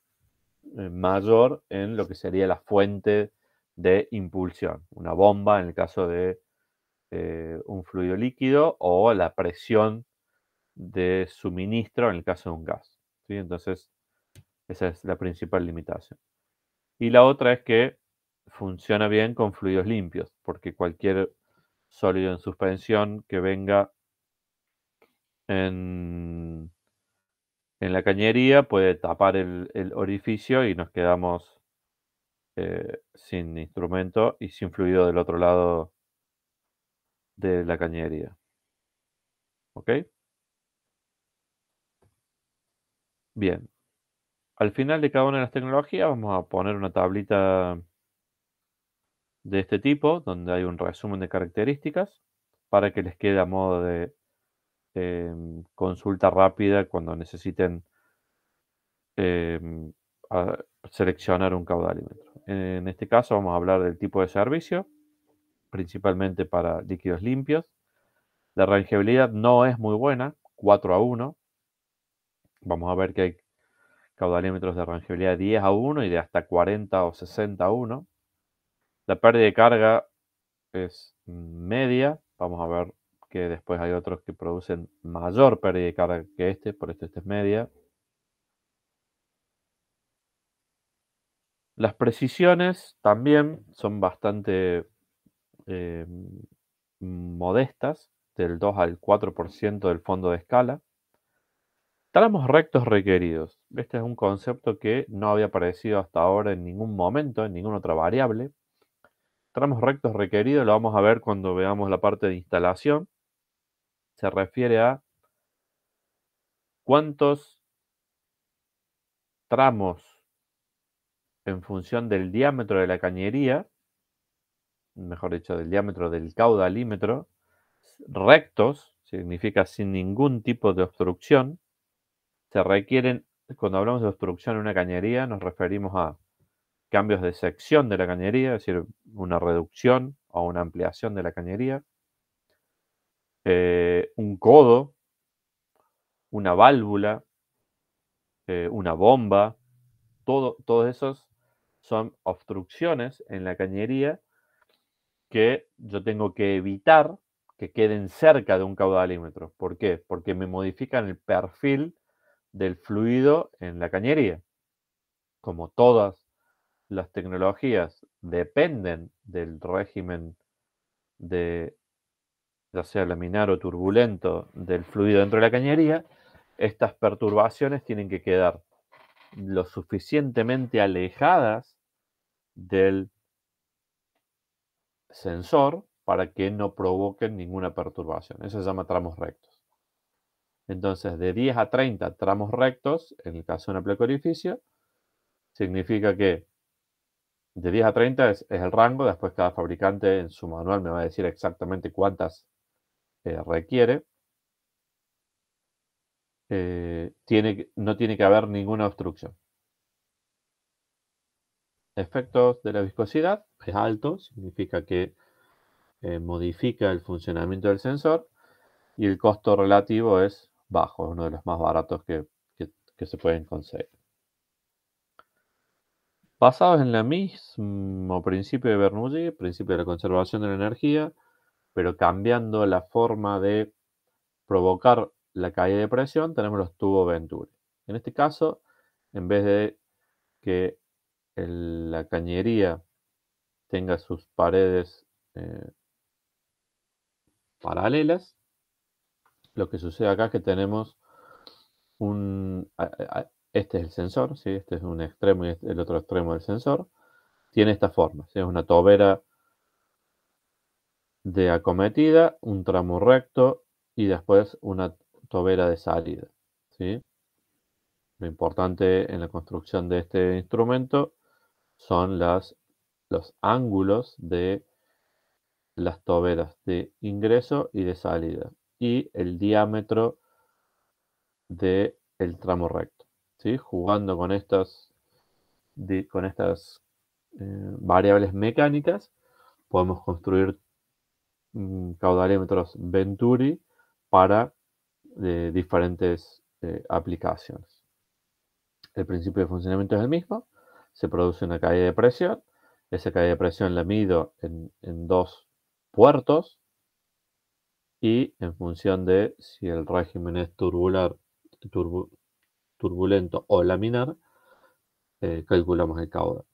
mayor en lo que sería la fuente de impulsión, una bomba en el caso de un fluido líquido, o la presión de suministro en el caso de un gas, ¿sí? Entonces, esa es la principal limitación. Y la otra es que funciona bien con fluidos limpios, porque cualquier sólido en suspensión que venga en, en la cañería puede tapar el orificio y nos quedamos sin instrumento y sin fluido del otro lado de la cañería. ¿Ok? Bien. Al final de cada una de las tecnologías vamos a poner una tablita de este tipo, donde hay un resumen de características, para que les quede a modo de consulta rápida cuando necesiten seleccionar un caudalímetro. En este caso vamos a hablar del tipo de servicio, principalmente para líquidos limpios. La rangeabilidad no es muy buena, 4:1. Vamos a ver que hay caudalímetros de rangeabilidad 10:1 y de hasta 40 o 60:1. La pérdida de carga es media. Vamos a ver que después hay otros que producen mayor pérdida de carga que este, por esto este es media. Las precisiones también son bastante modestas, del 2 al 4% del fondo de escala. Tramos rectos requeridos. Este es un concepto que no había aparecido hasta ahora en ningún momento, en ninguna otra variable. Tramos rectos requeridos lo vamos a ver cuando veamos la parte de instalación. Se refiere a cuántos tramos en función del diámetro de la cañería, mejor dicho, del diámetro del caudalímetro, rectos, significa sin ningún tipo de obstrucción, se requieren. Cuando hablamos de obstrucción en una cañería, nos referimos a cambios de sección de la cañería, es decir, una reducción o una ampliación de la cañería, un codo, una válvula, una bomba, todos esos son obstrucciones en la cañería que yo tengo que evitar que queden cerca de un caudalímetro. ¿Por qué? Porque me modifican el perfil del fluido en la cañería. Como todas las tecnologías dependen del régimen de, ya sea laminar o turbulento, del fluido dentro de la cañería, estas perturbaciones tienen que quedar lo suficientemente alejadas del sensor para que no provoquen ninguna perturbación. Eso se llama tramos rectos. Entonces, de 10 a 30 tramos rectos, en el caso de una placa orificio, significa que de 10 a 30 es el rango. Después cada fabricante en su manual me va a decir exactamente cuántas requiere. No tiene que haber ninguna obstrucción. Efectos de la viscosidad es alto, significa que modifica el funcionamiento del sensor, y el costo relativo es bajo, es uno de los más baratos que se pueden conseguir. Basados en el mismo principio de Bernoulli, principio de la conservación de la energía, pero cambiando la forma de provocar la caída de presión, tenemos los tubos Venturi. En este caso, en vez de que la cañería tenga sus paredes paralelas, lo que sucede acá es que tenemos este es el sensor, ¿sí? Este es un extremo y este es el otro extremo del sensor. Tiene esta forma, ¿sí? Es una tobera de acometida, un tramo recto y después una tobera de salida, ¿sí? Lo importante en la construcción de este instrumento son los ángulos de las toberas de ingreso y de salida y el diámetro del tramo recto, ¿sí? Jugando con estas variables mecánicas, podemos construir caudalímetros Venturi para diferentes aplicaciones. El principio de funcionamiento es el mismo. Se produce una caída de presión. Esa caída de presión la mido en dos puertos y en función de si el régimen es turbulento o laminar, calculamos el caudal.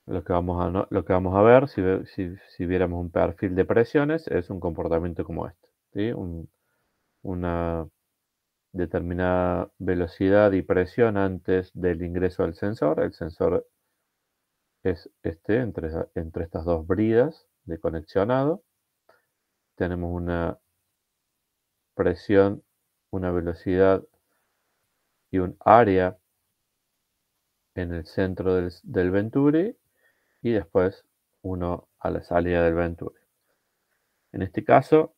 Lo que vamos a ver, si viéramos un perfil de presiones, es un comportamiento como este, ¿sí? Una determinada velocidad y presión antes del ingreso al sensor. El sensor es entre estas dos bridas de conexionado. Tenemos una presión, una velocidad y un área en el centro del Venturi y después uno a la salida del Venturi. En este caso,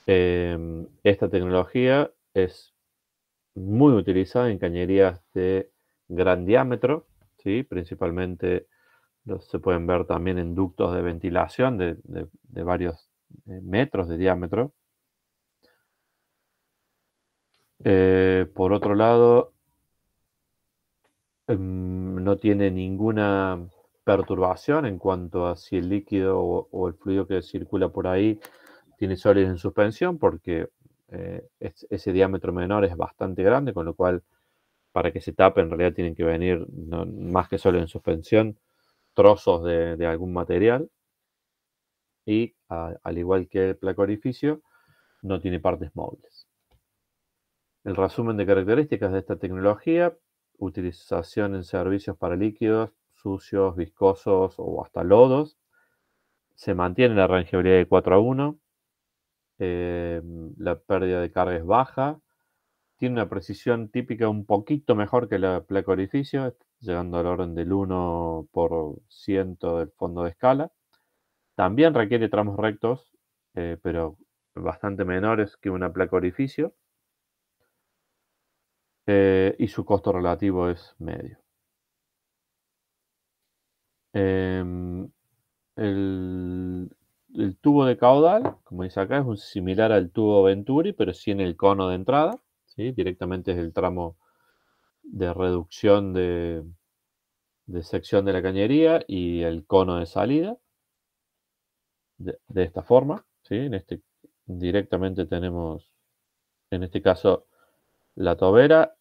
esta tecnología es muy utilizada en cañerías de gran diámetro, ¿sí? Principalmente se pueden ver también en ductos de ventilación de varios metros de diámetro. Por otro lado, no tiene ninguna perturbación en cuanto a si el líquido o el fluido que circula por ahí tiene sólidos en suspensión, porque ese diámetro menor es bastante grande, con lo cual para que se tape en realidad tienen que venir más que sólidos en suspensión, trozos de algún material. Y al igual que el placa orificio, no tiene partes móviles. El resumen de características de esta tecnología: utilización en servicios para líquidos sucios, viscosos o hasta lodos. Se mantiene la rangeabilidad de 4:1. La pérdida de carga es baja. Tiene una precisión típica un poquito mejor que la placa orificio, llegando al orden del 1% del fondo de escala. También requiere tramos rectos, pero bastante menores que una placa orificio. Y su costo relativo es medio. El, el tubo de caudal, como dice acá, es similar al tubo Venturi, pero sin el cono de entrada, ¿sí? Directamente es el tramo de reducción de sección de la cañería y el cono de salida, de esta forma, ¿sí? Directamente tenemos, en este caso, la tobera,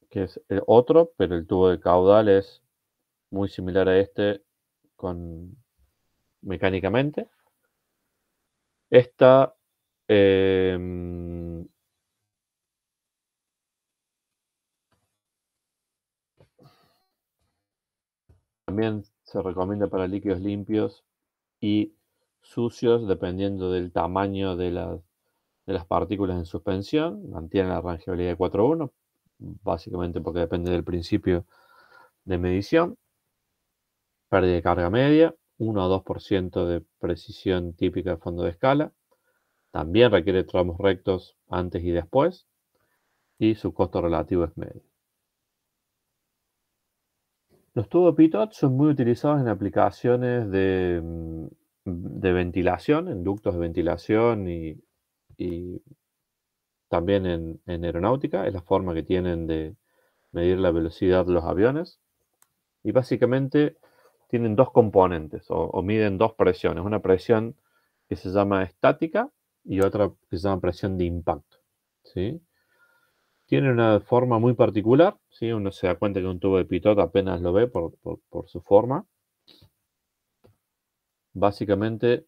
que es otro, pero el tubo de caudal es muy similar a este mecánicamente. Esta también se recomienda para líquidos limpios y sucios, dependiendo del tamaño de las partículas en suspensión. Mantiene la rangeabilidad de 4:1, básicamente porque depende del principio de medición. Pérdida de carga media, 1 o 2% de precisión típica de fondo de escala. También requiere tramos rectos antes y después. Y su costo relativo es medio. Los tubos pitot son muy utilizados en aplicaciones de ventilación, en ductos de ventilación y también en aeronáutica. Es la forma que tienen de medir la velocidad de los aviones. Y básicamente tienen dos componentes o miden dos presiones. Una presión que se llama estática y otra que se llama presión de impacto, ¿sí? Tiene una forma muy particular, ¿sí? Uno se da cuenta que un tubo de pitot apenas lo ve por su forma. Básicamente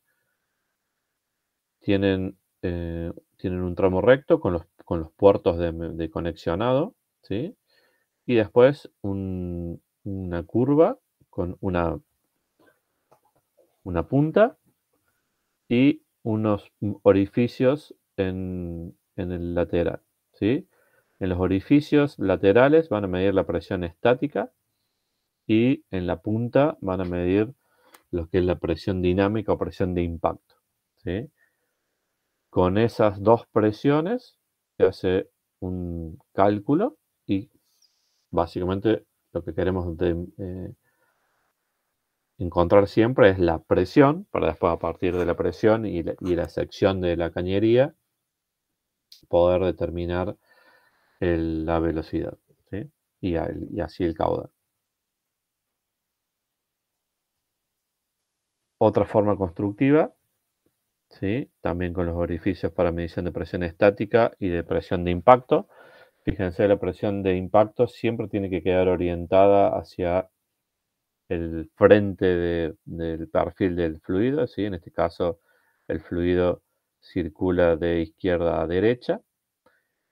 tienen un tramo recto con los puertos de conexionado, ¿sí? Y después una curva con una punta y unos orificios en el lateral, ¿sí? En los orificios laterales van a medir la presión estática y en la punta van a medir lo que es la presión dinámica o presión de impacto, ¿sí? Con esas dos presiones se hace un cálculo y básicamente lo que queremos encontrar siempre es la presión, para después, a partir de la presión y la sección de la cañería, poder determinar la velocidad, ¿sí? Y así el caudal. Otra forma constructiva, ¿sí? También con los orificios para medición de presión estática y de presión de impacto. Fíjense, la presión de impacto siempre tiene que quedar orientada hacia el frente del perfil del fluido, ¿sí? En este caso, el fluido circula de izquierda a derecha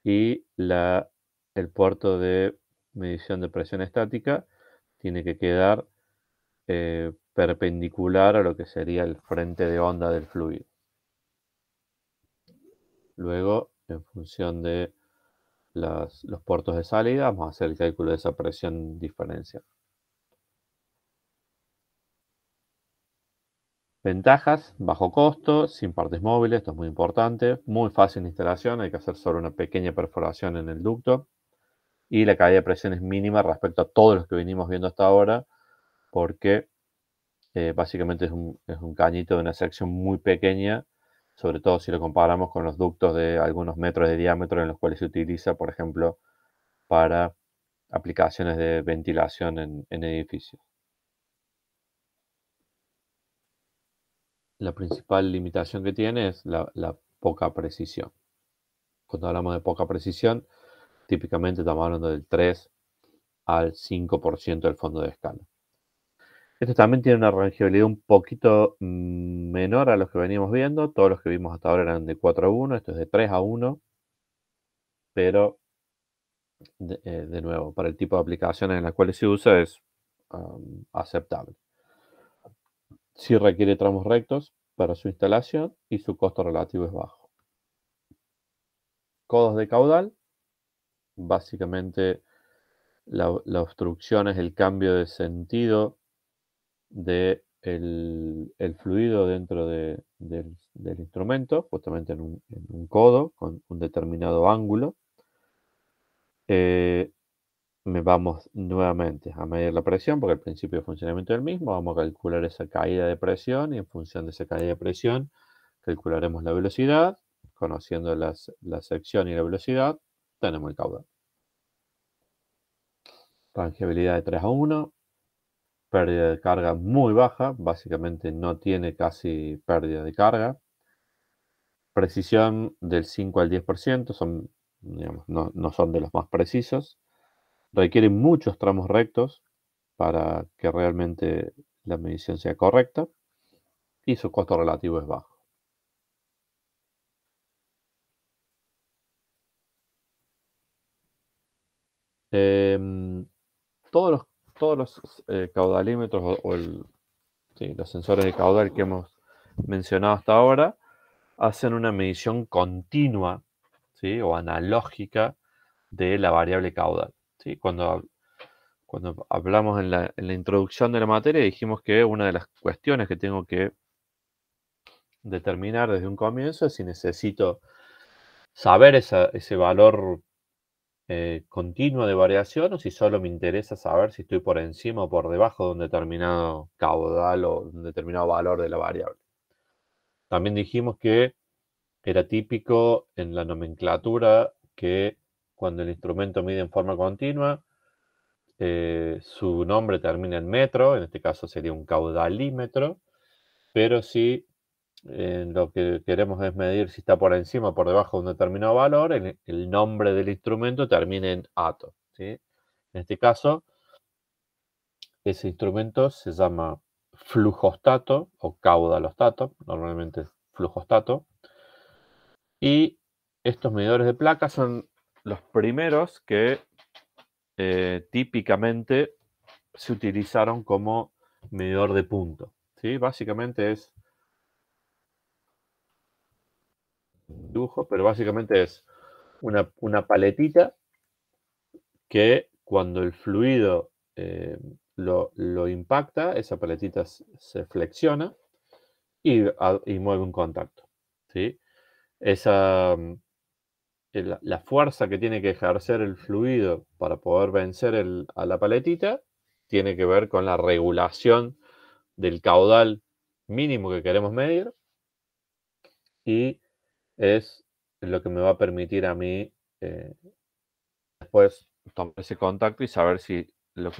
y el puerto de medición de presión estática tiene que quedar perpendicular a lo que sería el frente de onda del fluido. Luego, en función de los puertos de salida, vamos a hacer el cálculo de esa presión diferencial. Ventajas: bajo costo, sin partes móviles, esto es muy importante, muy fácil de instalación, hay que hacer solo una pequeña perforación en el ducto, y la caída de presión es mínima respecto a todos los que venimos viendo hasta ahora, porque básicamente es un cañito de una sección muy pequeña, sobre todo si lo comparamos con los ductos de algunos metros de diámetro en los cuales se utiliza, por ejemplo, para aplicaciones de ventilación en edificios. La principal limitación que tiene es la poca precisión. Cuando hablamos de poca precisión, típicamente estamos hablando del 3 al 5% del fondo de escala. Esto también tiene una rangeabilidad un poquito menor a los que veníamos viendo. Todos los que vimos hasta ahora eran de 4 a 1, esto es de 3 a 1, pero de nuevo, para el tipo de aplicaciones en las cuales se usa es aceptable. Sí requiere tramos rectos para su instalación y su costo relativo es bajo. Codos de caudal: básicamente la obstrucción es el cambio de sentido del fluido dentro del instrumento, justamente en un codo con un determinado ángulo. Vamos nuevamente a medir la presión, porque el principio de funcionamiento es el mismo. Vamos a calcular esa caída de presión y en función de esa caída de presión calcularemos la velocidad. Conociendo la sección y la velocidad, tenemos el caudal. Rangeabilidad de 3 a 1. Pérdida de carga muy baja, básicamente no tiene casi pérdida de carga. Precisión del 5 al 10%, digamos, no son de los más precisos. Requiere muchos tramos rectos para que realmente la medición sea correcta y su costo relativo es bajo. Em, todos los caudalímetros sí, los sensores de caudal que hemos mencionado hasta ahora hacen una medición continua, ¿sí?, o analógica de la variable caudal, ¿sí? Cuando hablamos en la introducción de la materia, dijimos que una de las cuestiones que tengo que determinar desde un comienzo es si necesito saber ese valor continuo de variación, o si solo me interesa saber si estoy por encima o por debajo de un determinado caudal o un determinado valor de la variable. También dijimos que era típico en la nomenclatura que cuando el instrumento mide en forma continua, su nombre termina en metro, en este caso sería un caudalímetro, pero si lo que queremos es medir si está por encima o por debajo de un determinado valor, el nombre del instrumento termina en ato, ¿sí? En este caso, ese instrumento se llama flujostato o caudalostato, normalmente es flujostato, y estos medidores de placa son los primeros que típicamente se utilizaron como medidor de punto, ¿sí? Básicamente es dibujo, pero básicamente es una paletita que cuando el fluido lo impacta, esa paletita se flexiona y mueve un contacto, ¿sí? La fuerza que tiene que ejercer el fluido para poder vencer a la paletita tiene que ver con la regulación del caudal mínimo que queremos medir, y es lo que me va a permitir a mí después tomar ese contacto y saber si lo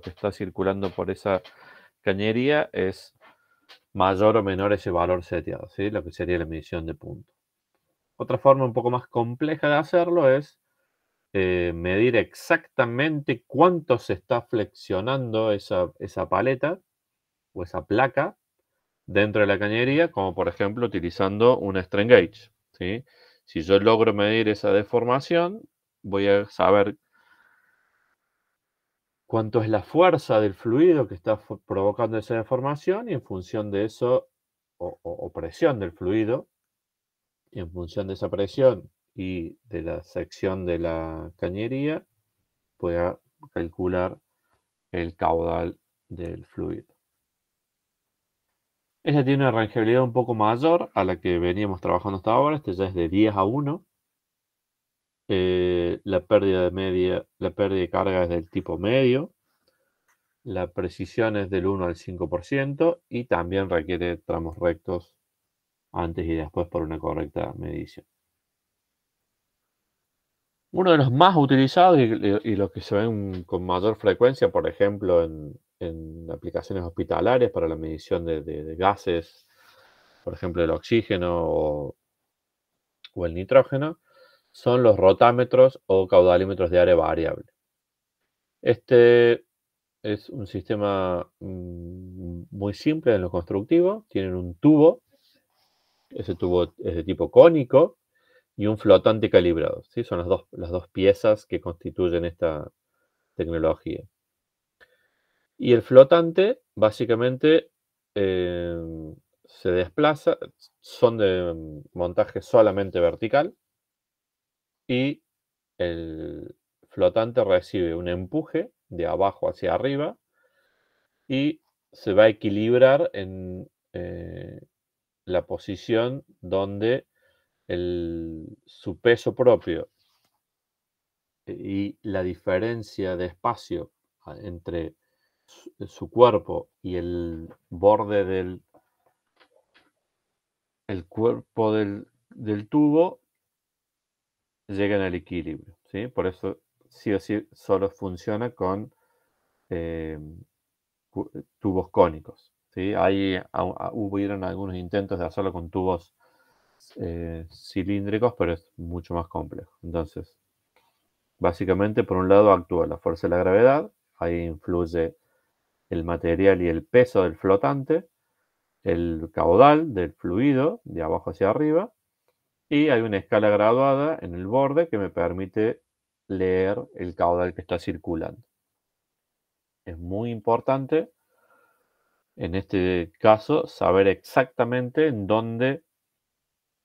que está circulando por esa cañería es mayor o menor ese valor seteado, ¿sí? Lo que sería la medición de punto. Otra forma un poco más compleja de hacerlo es medir exactamente cuánto se está flexionando esa paleta o esa placa dentro de la cañería, como por ejemplo utilizando un strain gauge, ¿sí? Si yo logro medir esa deformación, voy a saber cuánto es la fuerza del fluido que está provocando esa deformación, y en función de eso, o presión del fluido, y en función de esa presión y de la sección de la cañería, pueda calcular el caudal del fluido. Esta tiene una rangeabilidad un poco mayor a la que veníamos trabajando hasta ahora. Este ya es de 10 a 1. La pérdida de carga es del tipo medio. La precisión es del 1 al 5% y también requiere tramos rectos antes y después por una correcta medición. Uno de los más utilizados y los que se ven con mayor frecuencia, por ejemplo, en aplicaciones hospitalarias para la medición de gases, por ejemplo, el oxígeno o el nitrógeno, son los rotámetros o caudalímetros de área variable. Este es un sistema muy simple en lo constructivo. Tienen un tubo, ese tubo es de tipo cónico, y un flotante calibrado. ¿Sí? Son las dos piezas que constituyen esta tecnología. Y el flotante, básicamente, se desplaza, son de montaje solamente vertical, y el flotante recibe un empuje de abajo hacia arriba y se va a equilibrar en la posición donde su peso propio y la diferencia de espacio entre su cuerpo y el borde el cuerpo del tubo llegan al equilibrio, ¿sí? Por eso sí o sí solo funciona con eh, tubos cónicos, ¿sí? Hubieron algunos intentos de hacerlo con tubos cilíndricos, pero es mucho más complejo. Entonces, básicamente, por un lado actúa la fuerza de la gravedad, ahí influye el material y el peso del flotante, el caudal del fluido de abajo hacia arriba, y hay una escala graduada en el borde que me permite leer el caudal que está circulando. Es muy importante en este caso saber exactamente en dónde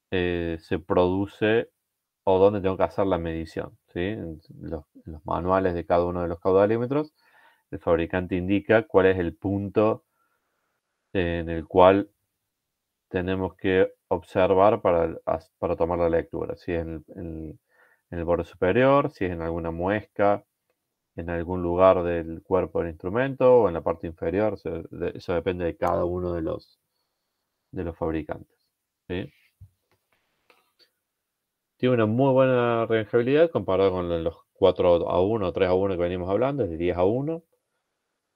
se produce o dónde tengo que hacer la medición, ¿sí? En los manuales de cada uno de los caudalímetros, el fabricante indica cuál es el punto en el cual tenemos que observar para tomar la lectura, si es en el borde superior, si es en alguna muesca, en algún lugar del cuerpo del instrumento o en la parte inferior. Eso depende de cada uno de los fabricantes, ¿sí? Tiene una muy buena rentabilidad comparado con los 4 a 1 o 3 a 1 que venimos hablando, es de 10 a 1.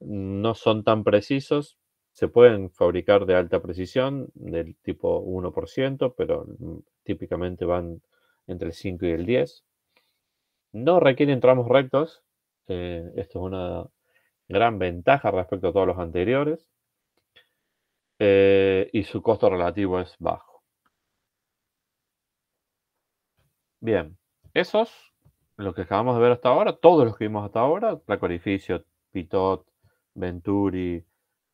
No son tan precisos. Se pueden fabricar de alta precisión, del tipo 1%, pero típicamente van entre el 5 y el 10. No requieren tramos rectos. Esto es una gran ventaja respecto a todos los anteriores. Y su costo relativo es bajo. Bien, esos, los que acabamos de ver hasta ahora, todos los que vimos hasta ahora, placa orificio, pitot, venturi,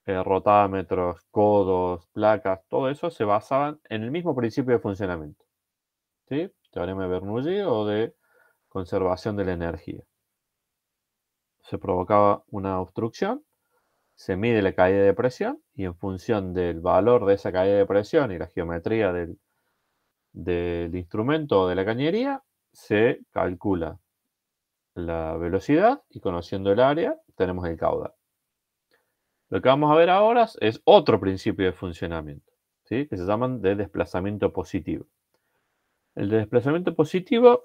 rotámetros, codos, placas, todo eso se basaban en el mismo principio de funcionamiento, ¿sí? Teorema de Bernoulli o de conservación de la energía. Se provocaba una obstrucción, se mide la caída de presión y en función del valor de esa caída de presión y la geometría del instrumento o de la cañería, se calcula la velocidad y conociendo el área tenemos el caudal. Lo que vamos a ver ahora es otro principio de funcionamiento, ¿sí? Que se llaman de desplazamiento positivo. El de desplazamiento positivo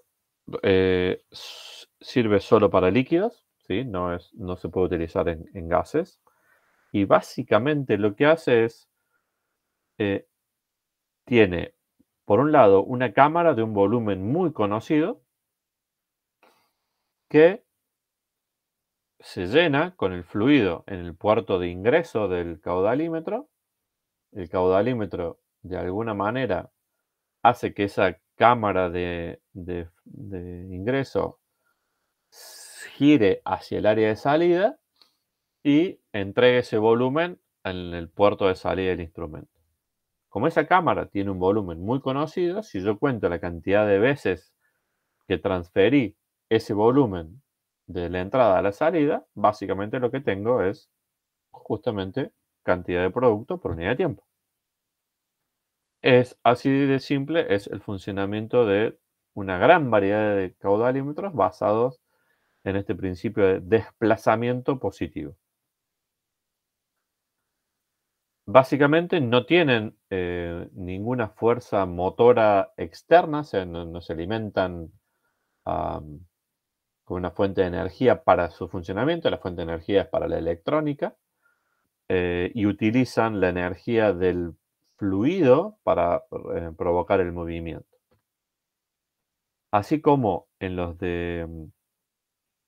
sirve solo para líquidos, ¿sí? No se puede utilizar en gases. Y básicamente lo que hace es, tiene por un lado una cámara de un volumen muy conocido que se llena con el fluido en el puerto de ingreso del caudalímetro. El caudalímetro de alguna manera hace que esa cámara de ingreso gire hacia el área de salida y entregue ese volumen en el puerto de salida del instrumento. Como esa cámara tiene un volumen muy conocido, si yo cuento la cantidad de veces que transferí ese volumen de la entrada a la salida, básicamente lo que tengo es justamente cantidad de producto por unidad de tiempo. Es así de simple, es el funcionamiento de una gran variedad de caudalímetros basados en este principio de desplazamiento positivo. Básicamente no tienen ninguna fuerza motora externa, o sea, no se alimentan con una fuente de energía para su funcionamiento. La fuente de energía es para la electrónica, y utilizan la energía del fluido para provocar el movimiento. Así como en los de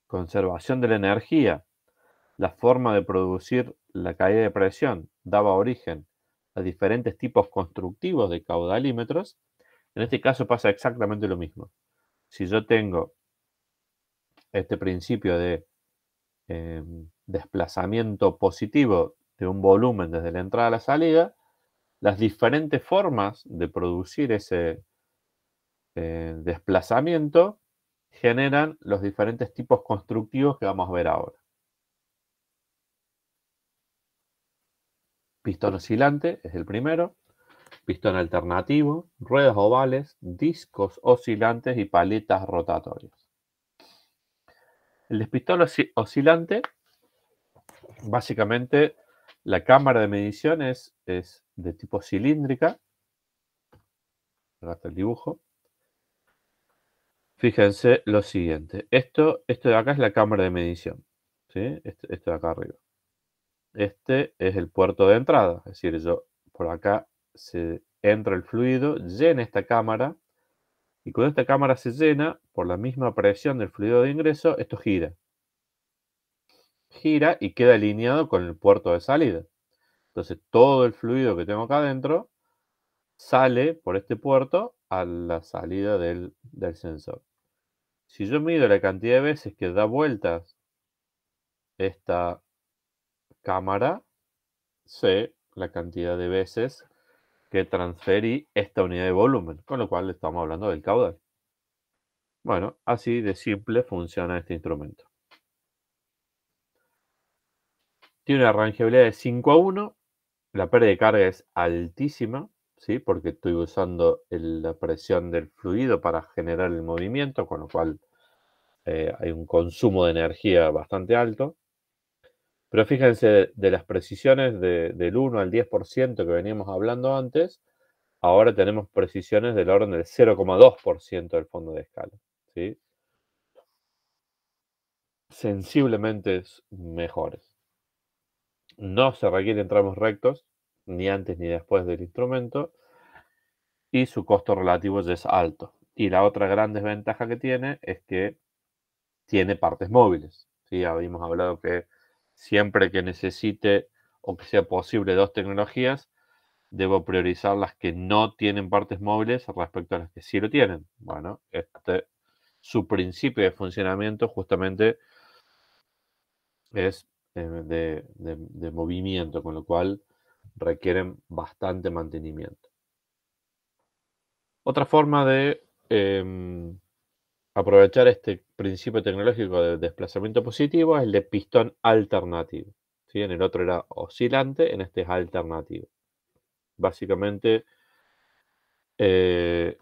conservación de la energía, la forma de producir la caída de presión daba origen a diferentes tipos constructivos de caudalímetros. En este caso pasa exactamente lo mismo. Si yo tengo este principio de desplazamiento positivo de un volumen desde la entrada a la salida, las diferentes formas de producir ese desplazamiento generan los diferentes tipos constructivos que vamos a ver ahora. Pistón oscilante es el primero, pistón alternativo, ruedas ovales, discos oscilantes y paletas rotatorias. El pistón oscilante, básicamente la cámara de medición es de tipo cilíndrica. Acá está el dibujo. Fíjense lo siguiente. Esto de acá es la cámara de medición, ¿sí? Esto de acá arriba. Este es el puerto de entrada, es decir, por acá se entra el fluido, llena esta cámara, y cuando esta cámara se llena, por la misma presión del fluido de ingreso, esto gira. Gira y queda alineado con el puerto de salida. Entonces todo el fluido que tengo acá adentro sale por este puerto a la salida del sensor. Si yo mido la cantidad de veces que da vueltas esta cámara, sé la cantidad de veces que transferí esta unidad de volumen, con lo cual estamos hablando del caudal. Bueno, así de simple funciona este instrumento. Tiene una rangeabilidad de 5:1, la pérdida de carga es altísima, ¿sí? Porque estoy usando la presión del fluido para generar el movimiento, con lo cual hay un consumo de energía bastante alto. Pero fíjense, de las precisiones del 1 al 10% que veníamos hablando antes, ahora tenemos precisiones del orden del 0,2% del fondo de escala, ¿sí? Sensiblemente mejores. No se requieren tramos rectos, ni antes ni después del instrumento, y su costo relativo ya es alto. Y la otra gran desventaja que tiene es que tiene partes móviles, ¿sí? Habíamos hablado que siempre que necesite o que sea posible dos tecnologías, debo priorizar las que no tienen partes móviles respecto a las que sí lo tienen. Bueno, su principio de funcionamiento justamente es de movimiento, con lo cual requieren bastante mantenimiento. Otra forma de aprovechar este principio tecnológico de desplazamiento positivo es el de pistón alternativo, ¿sí? En el otro era oscilante, en este es alternativo. Básicamente, el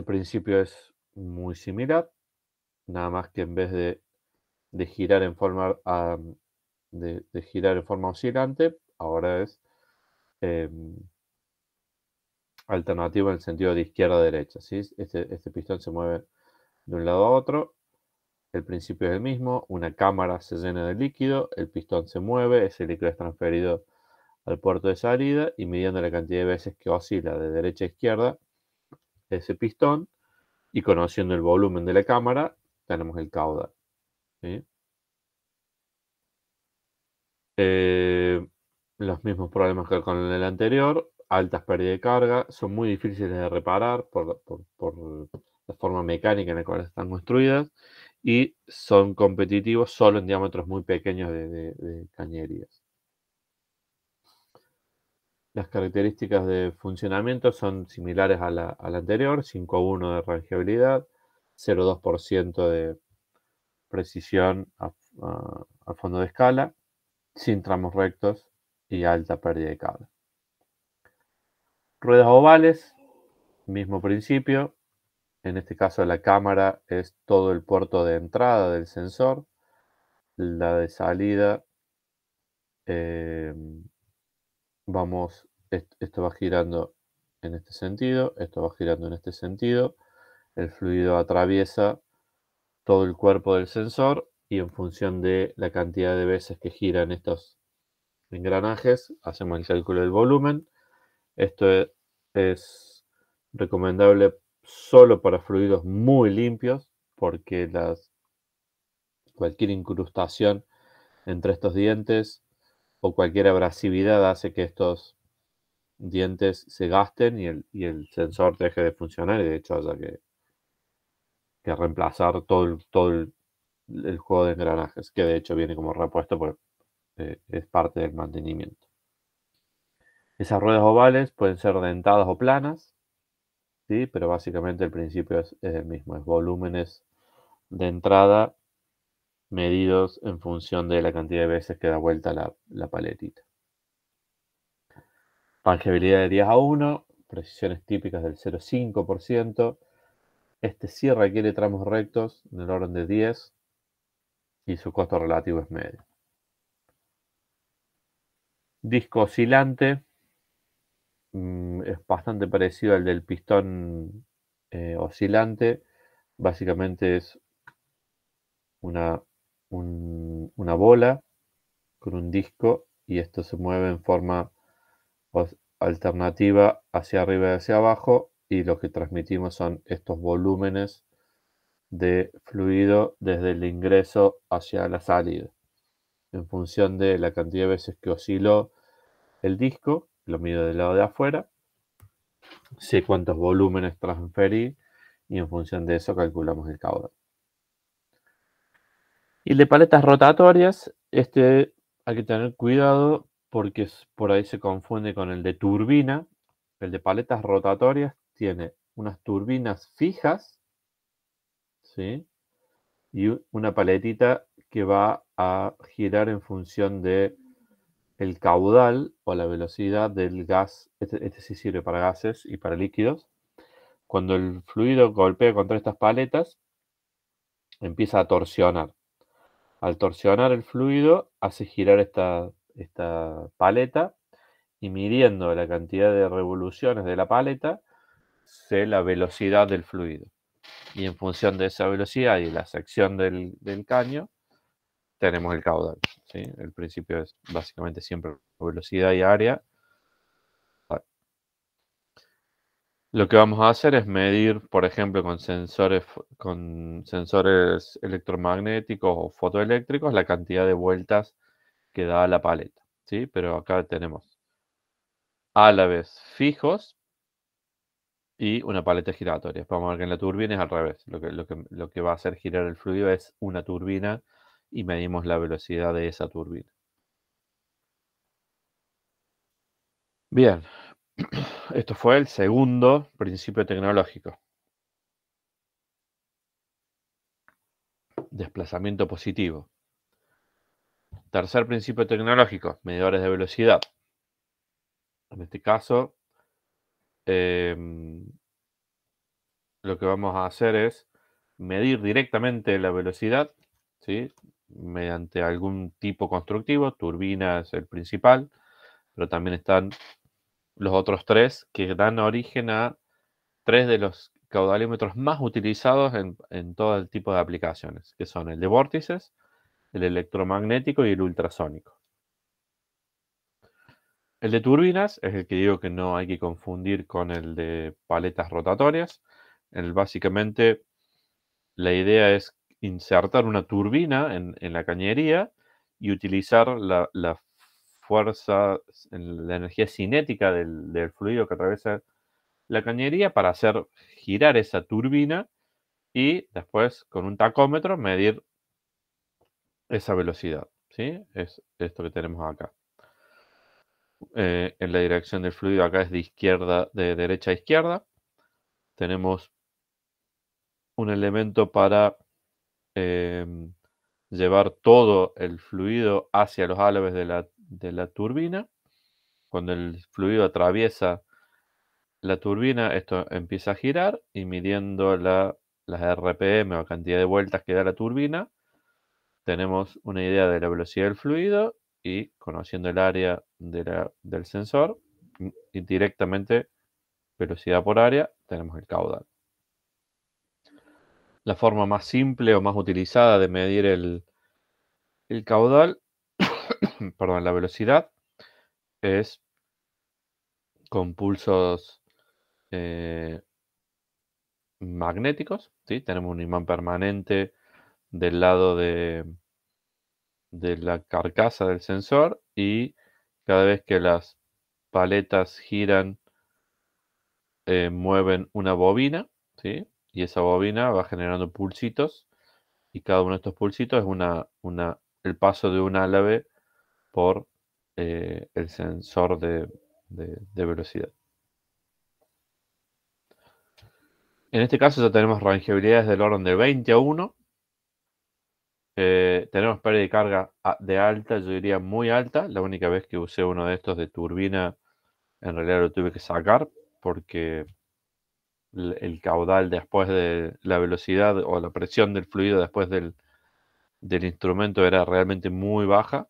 principio es muy similar, nada más que en vez de girar en forma de girar en forma oscilante, ahora es alternativo en el sentido de izquierda a derecha, ¿sí? Este pistón se mueve de un lado a otro. El principio es el mismo, una cámara se llena de líquido, el pistón se mueve, ese líquido es transferido al puerto de salida y midiendo la cantidad de veces que oscila de derecha a izquierda ese pistón y conociendo el volumen de la cámara, tenemos el caudal, ¿sí? Los mismos problemas que con el anterior, altas pérdidas de carga, son muy difíciles de reparar por la forma mecánica en la cual están construidas y son competitivos solo en diámetros muy pequeños de cañerías. Las características de funcionamiento son similares a la anterior, 5:1 de rangeabilidad, 0,2% de precisión a fondo de escala, sin tramos rectos y alta pérdida de carga. Ruedas ovales, mismo principio. En este caso la cámara es todo el puerto de entrada del sensor. La de salida, esto va girando en este sentido, esto va girando en este sentido. El fluido atraviesa todo el cuerpo del sensor y en función de la cantidad de veces que giran estos engranajes, hacemos el cálculo del volumen. Esto es recomendable solo para fluidos muy limpios, porque cualquier incrustación entre estos dientes o cualquier abrasividad hace que estos dientes se gasten y el sensor deje de funcionar, y de hecho haya que reemplazar el juego de engranajes, que de hecho viene como repuesto porque es parte del mantenimiento. Esas ruedas ovales pueden ser dentadas o planas, ¿sí? Pero básicamente el principio es el mismo, es volúmenes de entrada medidos en función de la cantidad de veces que da vuelta la paletita. Tangibilidad de 10 a 1, precisiones típicas del 0,5%. Este sí requiere tramos rectos en el orden de 10 y su costo relativo es medio. Disco oscilante, es bastante parecido al del pistón oscilante. Básicamente es una bola con un disco y esto se mueve en forma alternativa hacia arriba y hacia abajo, y lo que transmitimos son estos volúmenes de fluido desde el ingreso hacia la salida. En función de la cantidad de veces que osciló el disco, lo mido del lado de afuera, sé cuántos volúmenes transferí y en función de eso calculamos el caudal. Y el de paletas rotatorias, hay que tener cuidado porque por ahí se confunde con el de turbina. El de paletas rotatorias tiene unas turbinas fijas, ¿sí? Y una paletita que va a girar en función de el caudal o la velocidad del gas. Este sí sirve para gases y para líquidos. Cuando el fluido golpea contra estas paletas, empieza a torsionar. Al torsionar el fluido, hace girar esta paleta, y midiendo la cantidad de revoluciones de la paleta, sé la velocidad del fluido. Y en función de esa velocidad y la sección del caño, tenemos el caudal, ¿sí? El principio es básicamente siempre velocidad y área. Lo que vamos a hacer es medir, por ejemplo, con sensores electromagnéticos o fotoeléctricos, la cantidad de vueltas que da la paleta, ¿sí? Pero acá tenemos álabes fijos y una paleta giratoria. Vamos a ver que en la turbina es al revés. Lo que va a hacer girar el fluido es una turbina y medimos la velocidad de esa turbina. Bien, esto fue el segundo principio tecnológico. Desplazamiento positivo. Tercer principio tecnológico, medidores de velocidad. En este caso, lo que vamos a hacer es medir directamente la velocidad, ¿sí? Mediante algún tipo constructivo. Turbina es el principal, pero también están los otros tres que dan origen a tres de los caudalímetros más utilizados en todo el tipo de aplicaciones, que son el de vórtices, el electromagnético y el ultrasónico. El de turbinas es el que digo que no hay que confundir con el de paletas rotatorias. Básicamente, la idea es insertar una turbina en la cañería y utilizar la fuerza, la energía cinética del fluido que atraviesa la cañería para hacer girar esa turbina y después con un tacómetro medir esa velocidad, ¿sí? Es esto que tenemos acá. En la dirección del fluido acá es de derecha a izquierda. Tenemos un elemento para llevar todo el fluido hacia los álabes de la turbina. Cuando el fluido atraviesa la turbina, esto empieza a girar y midiendo las RPM o cantidad de vueltas que da la turbina, tenemos una idea de la velocidad del fluido y conociendo el área del sensor, y directamente velocidad por área, tenemos el caudal. La forma más simple o más utilizada de medir el caudal, perdón, la velocidad, es con pulsos magnéticos, ¿sí? Tenemos un imán permanente del lado de la carcasa del sensor y cada vez que las paletas giran, mueven una bobina, ¿sí? Y esa bobina va generando pulsitos y cada uno de estos pulsitos es el paso de un álave por el sensor de velocidad. En este caso ya tenemos rangeabilidades del orden de 20 a 1. Tenemos pérdida de carga de alta, yo diría muy alta. La única vez que usé uno de estos de turbina, en realidad lo tuve que sacar porque el caudal después de la velocidad o la presión del fluido después del instrumento era realmente muy baja.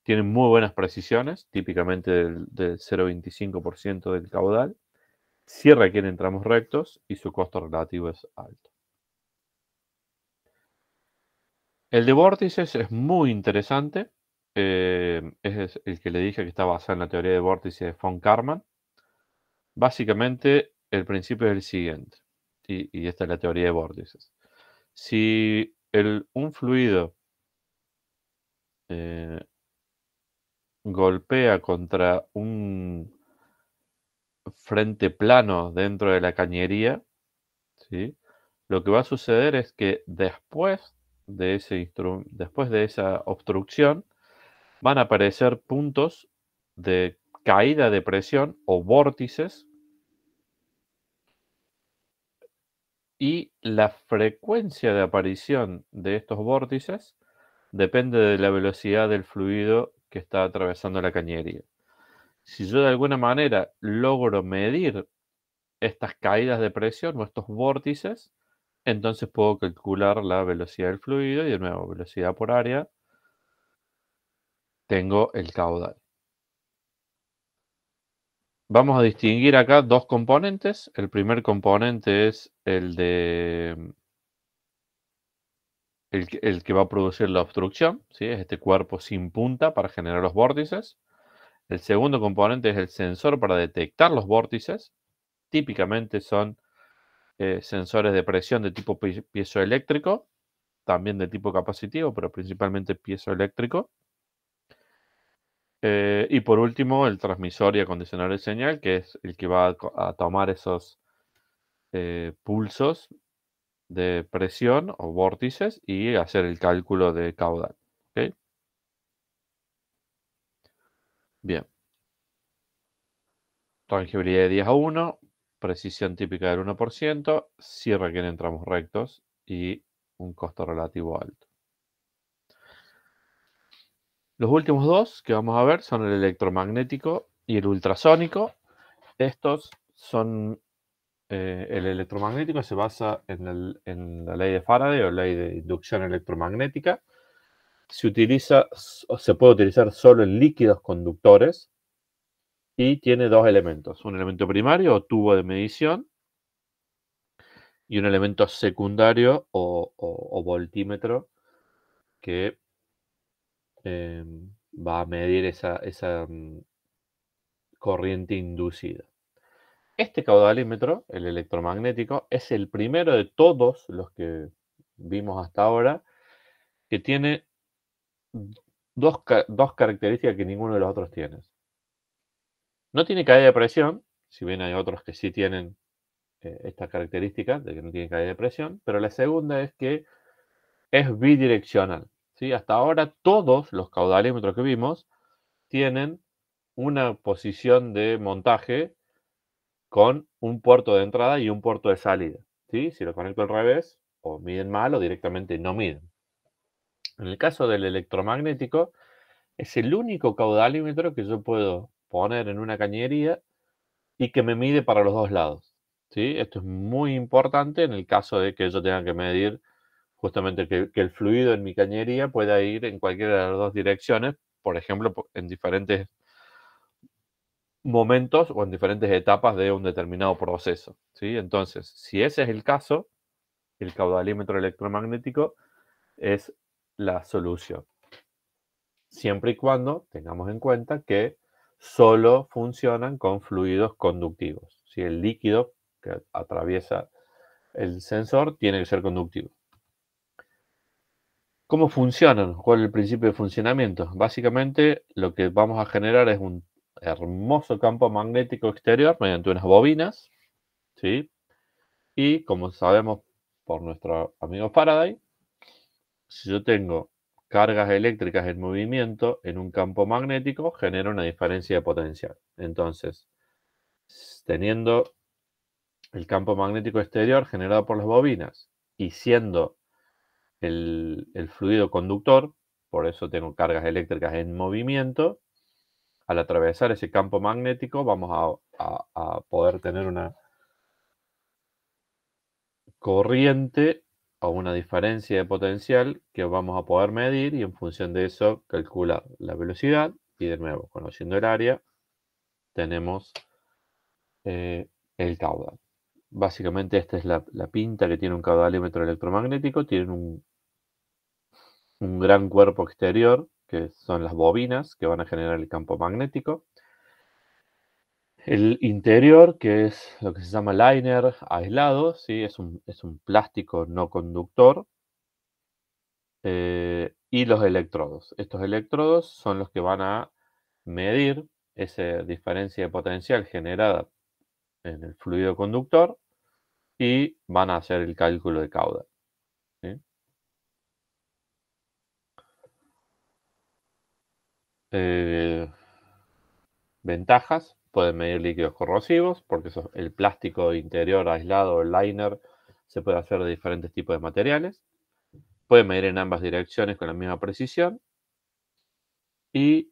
Tienen muy buenas precisiones, típicamente del 0,25% del caudal. Sí requieren tramos rectos y su costo relativo es alto. El de vórtices es muy interesante. Es el que le dije que está basado en la teoría de vórtices de von Karman. Básicamente, el principio es el siguiente, y esta es la teoría de vórtices. Si un fluido golpea contra un frente plano dentro de la cañería, ¿sí? Lo que va a suceder es que después de esa obstrucción van a aparecer puntos de caída de presión o vórtices, y la frecuencia de aparición de estos vórtices depende de la velocidad del fluido que está atravesando la cañería. Si yo de alguna manera logro medir estas caídas de presión o estos vórtices, entonces puedo calcular la velocidad del fluido y de nuevo, velocidad por área, tengo el caudal. Vamos a distinguir acá dos componentes. El primer componente es el que va a producir la obstrucción, ¿sí? Es este cuerpo sin punta para generar los vórtices. El segundo componente es el sensor para detectar los vórtices. Típicamente son sensores de presión de tipo piezoeléctrico, también de tipo capacitivo, pero principalmente piezoeléctrico. Y por último, el transmisor y acondicionador de señal, que es el que va a tomar esos pulsos de presión o vórtices y hacer el cálculo de caudal. ¿Okay? Bien. Rangeabilidad de 10 a 1, precisión típica del 1%, sí requieren tramos rectos y un costo relativo alto. Los últimos dos que vamos a ver son el electromagnético y el ultrasónico. Estos son, el electromagnético se basa en la ley de Faraday o ley de inducción electromagnética. Se puede utilizar solo en líquidos conductores y tiene dos elementos: un elemento primario o tubo de medición y un elemento secundario o voltímetro que va a medir esa corriente inducida. Este caudalímetro, el electromagnético, es el primero de todos los que vimos hasta ahora que tiene dos características que ninguno de los otros tiene. No tiene caída de presión, si bien hay otros que sí tienen esta característica de que no tiene caída de presión, pero la segunda es que es bidireccional, ¿sí? Hasta ahora todos los caudalímetros que vimos tienen una posición de montaje con un puerto de entrada y un puerto de salida, ¿sí? Si lo conecto al revés, o miden mal o directamente no miden. En el caso del y que me mide para los dos lados, ¿sí? Esto es muy importante en el caso de que yo tenga que medir justamente que el fluido en mi cañería pueda ir en cualquiera de las dos direcciones, por ejemplo, en diferentes momentos o en diferentes etapas de un determinado proceso, ¿sí? Entonces, si ese es el caso, el caudalímetro electromagnético es la solución, siempre y cuando tengamos en cuenta que solo funcionan con fluidos conductivos. Si el líquido que atraviesa el sensor tiene que ser conductivo. ¿Cómo funcionan? ¿Cuál es el principio de funcionamiento? Básicamente lo que vamos a generar es un hermoso campo magnético exterior mediante unas bobinas, ¿sí? Y como sabemos por nuestro amigo Faraday, si yo tengo cargas eléctricas en movimiento en un campo magnético, genera una diferencia de potencial. Entonces, teniendo el campo magnético exterior generado por las bobinas y siendo el fluido conductor, por eso tengo cargas eléctricas en movimiento, al atravesar ese campo magnético vamos a poder tener una corriente o una diferencia de potencial que vamos a poder medir y en función de eso calcular la velocidad y de nuevo, conociendo el área, tenemos el caudal. Básicamente esta es la pinta que tiene un caudalímetro electromagnético, tiene un gran cuerpo exterior que son las bobinas que van a generar el campo magnético. El interior, que es lo que se llama liner aislado, ¿sí? Es un plástico no conductor. Y los electrodos. Estos electrodos son los que van a medir esa diferencia de potencial generada en el fluido conductor y van a hacer el cálculo de caudal, ¿sí? Eh, Ventajas: pueden medir líquidos corrosivos, porque el plástico interior aislado, el liner, se puede hacer de diferentes tipos de materiales. Pueden medir en ambas direcciones con la misma precisión. Y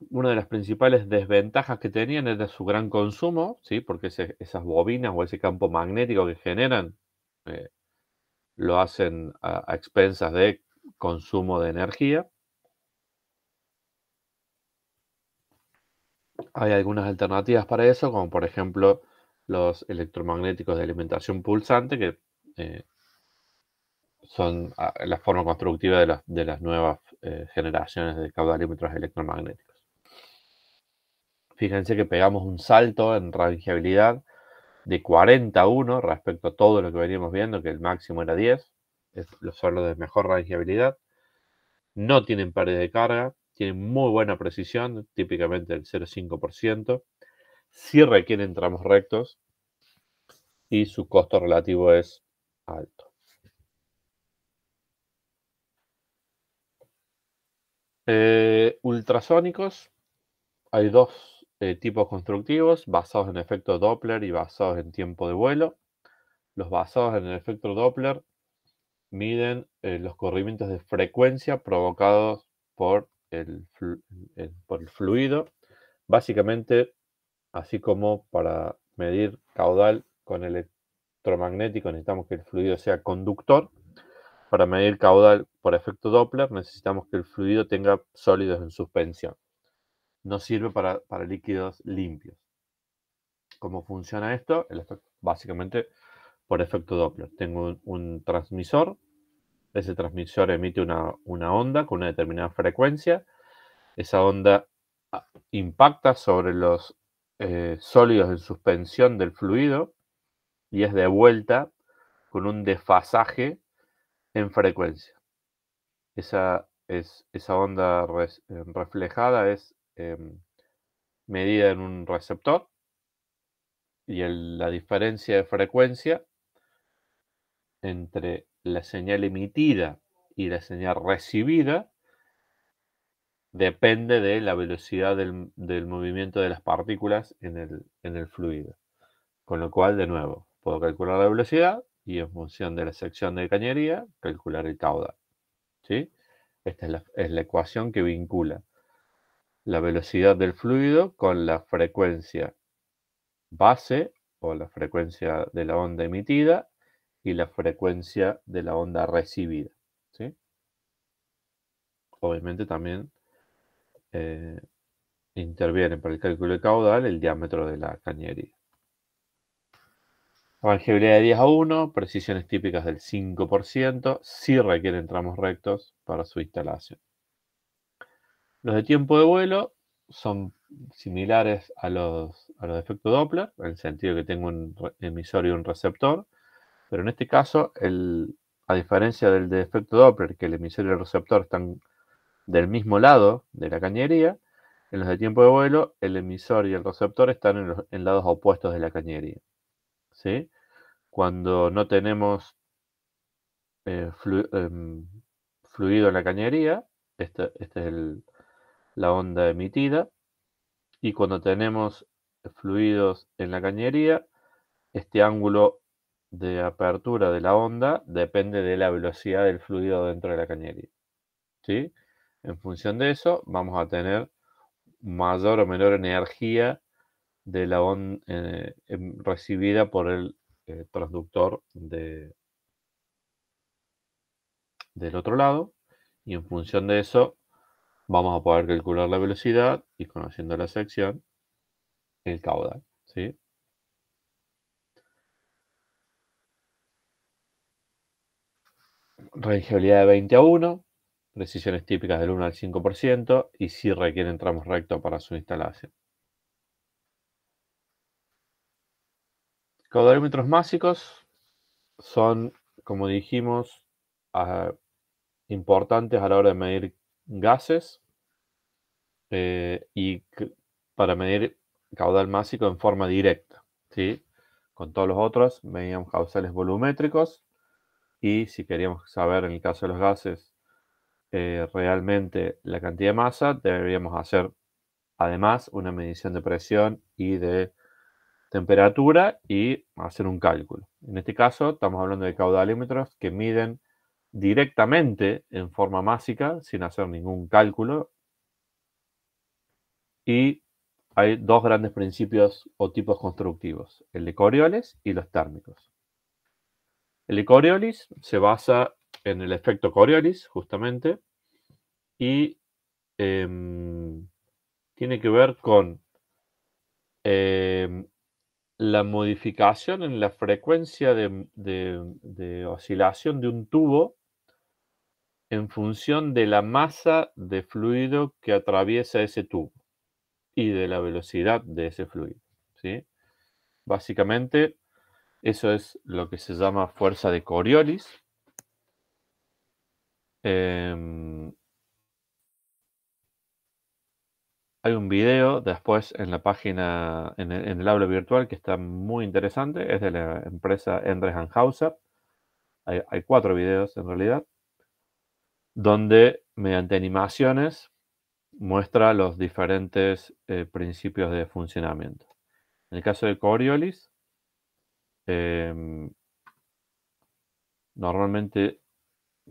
una de las principales desventajas que tenían era su gran consumo, ¿sí? Porque esas bobinas o ese campo magnético que generan eh, lo hacen a expensas de consumo de energía. Hay algunas alternativas para eso, como por ejemplo los electromagnéticos de alimentación pulsante, que eh, son la forma constructiva de las nuevas generaciones de caudalímetros electromagnéticos. Fíjense que pegamos un salto en rangeabilidad de 40 a 1 respecto a todo lo que veníamos viendo, que el máximo era 10, son los de mejor rangeabilidad. No tienen pérdida de carga, tienen muy buena precisión, típicamente el 0,5%. Sí requieren tramos rectos y su costo relativo es alto. Ultrasónicos, hay dos tipos constructivos, basados en efecto Doppler y basados en tiempo de vuelo. Los basados en el efecto Doppler miden los corrimientos de frecuencia provocados por por el fluido. Básicamente, así como para medir caudal con electromagnético necesitamos que el fluido sea conductor, para medir caudal por efecto Doppler necesitamos que el fluido tenga sólidos en suspensión. No sirve para líquidos limpios. ¿Cómo funciona esto? Básicamente por efecto Doppler. Tengo un transmisor. Ese transmisor emite una onda con una determinada frecuencia. Esa onda impacta sobre los sólidos en suspensión del fluido y es devuelta con un desfasaje en frecuencia. Esa onda reflejada es medida en un receptor y la diferencia de frecuencia entre la señal emitida y la señal recibida depende de la velocidad del movimiento de las partículas en el fluido. Con lo cual, de nuevo, puedo calcular la velocidad y en función de la sección de cañería, calcular el caudal, ¿sí? Esta es la ecuación que vincula la velocidad del fluido con la frecuencia base o la frecuencia de la onda emitida y la frecuencia de la onda recibida, ¿sí? Obviamente también interviene para el cálculo de caudal el diámetro de la cañería. Rangeabilidad de 10 a 1, precisiones típicas del 5%, sí requieren tramos rectos para su instalación. Los de tiempo de vuelo son similares a los de efecto Doppler, en el sentido que tengo un emisor y un receptor, pero en este caso, a diferencia del de efecto Doppler, que el emisor y el receptor están del mismo lado de la cañería, en los de tiempo de vuelo, el emisor y el receptor están en lados opuestos de la cañería, ¿sí? Cuando no tenemos fluido en la cañería, esta es la onda emitida, y cuando tenemos fluidos en la cañería, este ángulo de apertura de la onda depende de la velocidad del fluido dentro de la cañería, ¿sí? En función de eso, vamos a tener mayor o menor energía de la onda recibida por el transductor del otro lado, y en función de eso vamos a poder calcular la velocidad y, conociendo la sección, el caudal, ¿sí? Rangeabilidad de 20 a 1, precisiones típicas del 1 al 5% y sí requieren tramos rectos para su instalación. Caudalímetros básicos son, como dijimos, importantes a la hora de medir gases y para medir caudal másico en forma directa, ¿sí? Con todos los otros medíamos caudales volumétricos y si queríamos saber en el caso de los gases realmente la cantidad de masa, deberíamos hacer además una medición de presión y de temperatura y hacer un cálculo. En este caso estamos hablando de caudalímetros que miden directamente en forma másica sin hacer ningún cálculo, y hay dos grandes principios o tipos constructivos, el de Coriolis y los térmicos. El de Coriolis se basa en el efecto Coriolis, justamente, y tiene que ver con la modificación en la frecuencia de oscilación de un tubo en función de la masa de fluido que atraviesa ese tubo y de la velocidad de ese fluido, ¿sí? Básicamente, eso es lo que se llama fuerza de Coriolis. Hay un video después en la página, en el aula virtual, que está muy interesante. Es de la empresa Endres & Hauser. Hay 4 videos en realidad, donde mediante animaciones muestra los diferentes principios de funcionamiento. En el caso de Coriolis, normalmente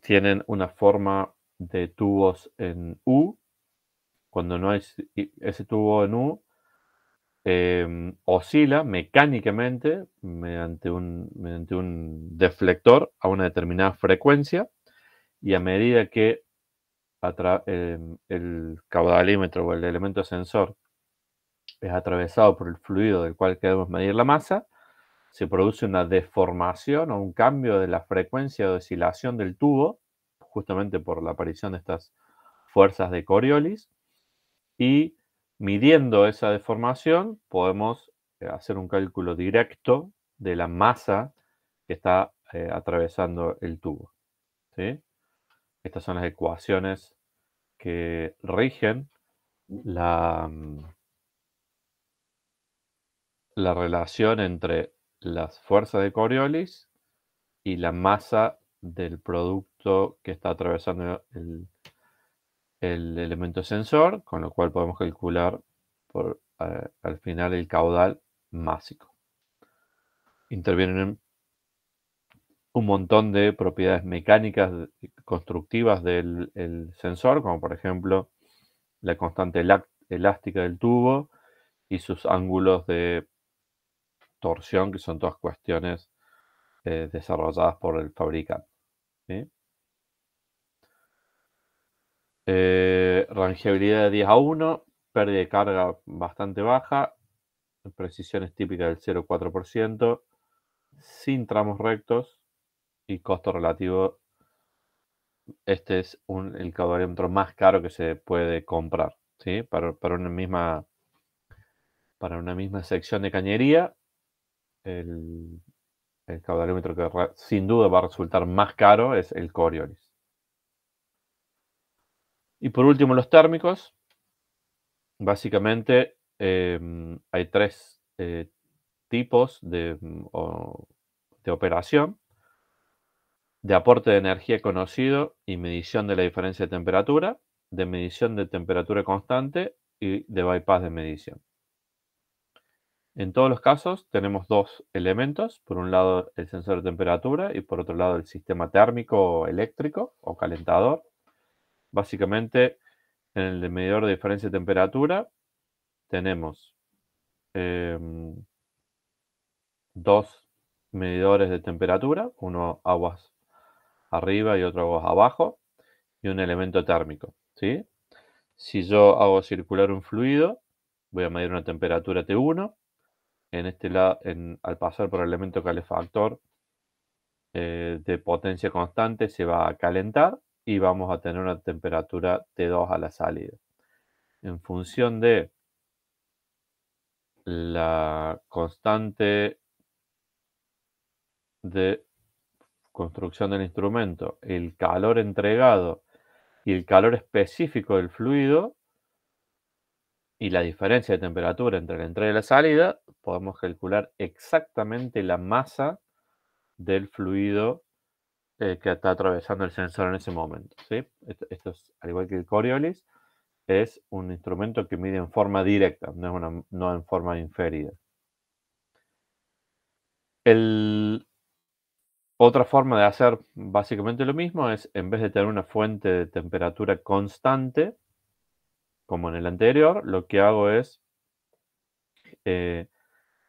tienen una forma de tubos en U. Cuando no hay ese tubo en U, oscila mecánicamente mediante un deflector a una determinada frecuencia, y a medida que el caudalímetro o el elemento sensor es atravesado por el fluido del cual queremos medir la masa, se produce una deformación o un cambio de la frecuencia de oscilación del tubo, justamente por la aparición de estas fuerzas de Coriolis, y midiendo esa deformación podemos hacer un cálculo directo de la masa que está atravesando el tubo, ¿sí? Estas son las ecuaciones que rigen la relación entre las fuerzas de Coriolis y la masa del producto que está atravesando el elemento sensor, con lo cual podemos calcular al final el caudal másico. Intervienen un montón de propiedades mecánicas constructivas del sensor, como por ejemplo la constante elástica del tubo y sus ángulos de torsión, que son todas cuestiones desarrolladas por el fabricante, ¿sí? Rangeabilidad de 10 a 1, pérdida de carga bastante baja, precisiones típicas del 0,4%, sin tramos rectos y costo relativo. Este es el caudalímetro más caro que se puede comprar, ¿sí? Para una misma sección de cañería, el caudalímetro que sin duda va a resultar más caro es el Coriolis. Y por último, los térmicos. Básicamente hay tres tipos de operación: de aporte de energía conocido y medición de la diferencia de temperatura, de medición de temperatura constante y de bypass de medición. En todos los casos tenemos dos elementos: por un lado el sensor de temperatura y por otro lado el sistema térmico eléctrico o calentador. Básicamente, en el medidor de diferencia de temperatura tenemos dos medidores de temperatura, uno aguas arriba y otro aguas abajo, y un elemento térmico, ¿sí? Si yo hago circular un fluido, voy a medir una temperatura T1. En este lado, al pasar por el elemento calefactor de potencia constante, se va a calentar y vamos a tener una temperatura T2 a la salida. En función de la constante de construcción del instrumento, el calor entregado y el calor específico del fluido y la diferencia de temperatura entre la entrada y la salida, podemos calcular exactamente la masa del fluido que está atravesando el sensor en ese momento, ¿sí? Esto es, al igual que el Coriolis, es un instrumento que mide en forma directa, no en forma inferida. Otra forma de hacer básicamente lo mismo es, en vez de tener una fuente de temperatura constante, como en el anterior, lo que hago es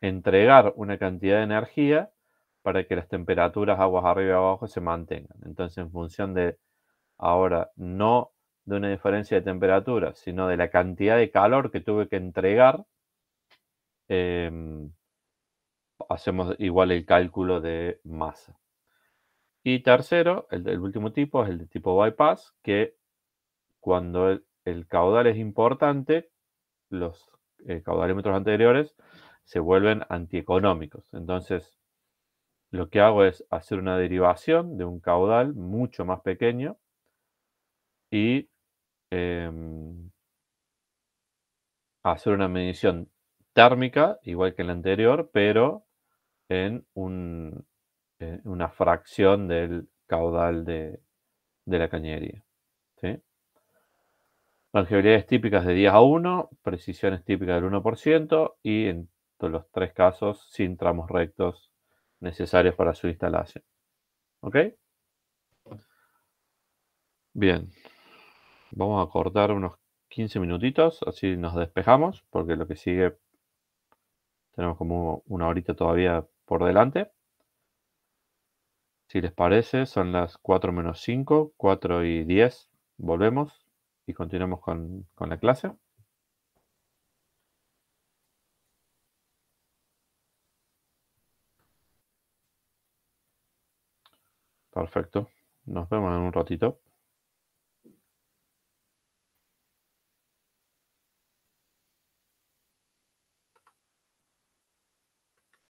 entregar una cantidad de energía para que las temperaturas aguas arriba y abajo se mantengan. Entonces, en función de, ahora, no de una diferencia de temperatura, sino de la cantidad de calor que tuve que entregar, hacemos igual el cálculo de masa. Y tercero, el último tipo es el de tipo bypass, que cuando el caudal es importante, los caudalímetros anteriores se vuelven antieconómicos. Entonces, lo que hago es hacer una derivación de un caudal mucho más pequeño y hacer una medición térmica, igual que en la anterior, pero en una fracción del caudal de la cañería, ¿sí? Longevidades típicas de 10 a 1, precisiones típicas del 1% y en todos los tres casos sin tramos rectos necesarios para su instalación. ¿Ok? Bien, vamos a cortar unos 15 minutitos, así nos despejamos, porque lo que sigue tenemos como una horita todavía por delante. Si les parece, son las 4 menos 5, 4 y 10. Volvemos y continuamos con la clase. Perfecto. Nos vemos en un ratito.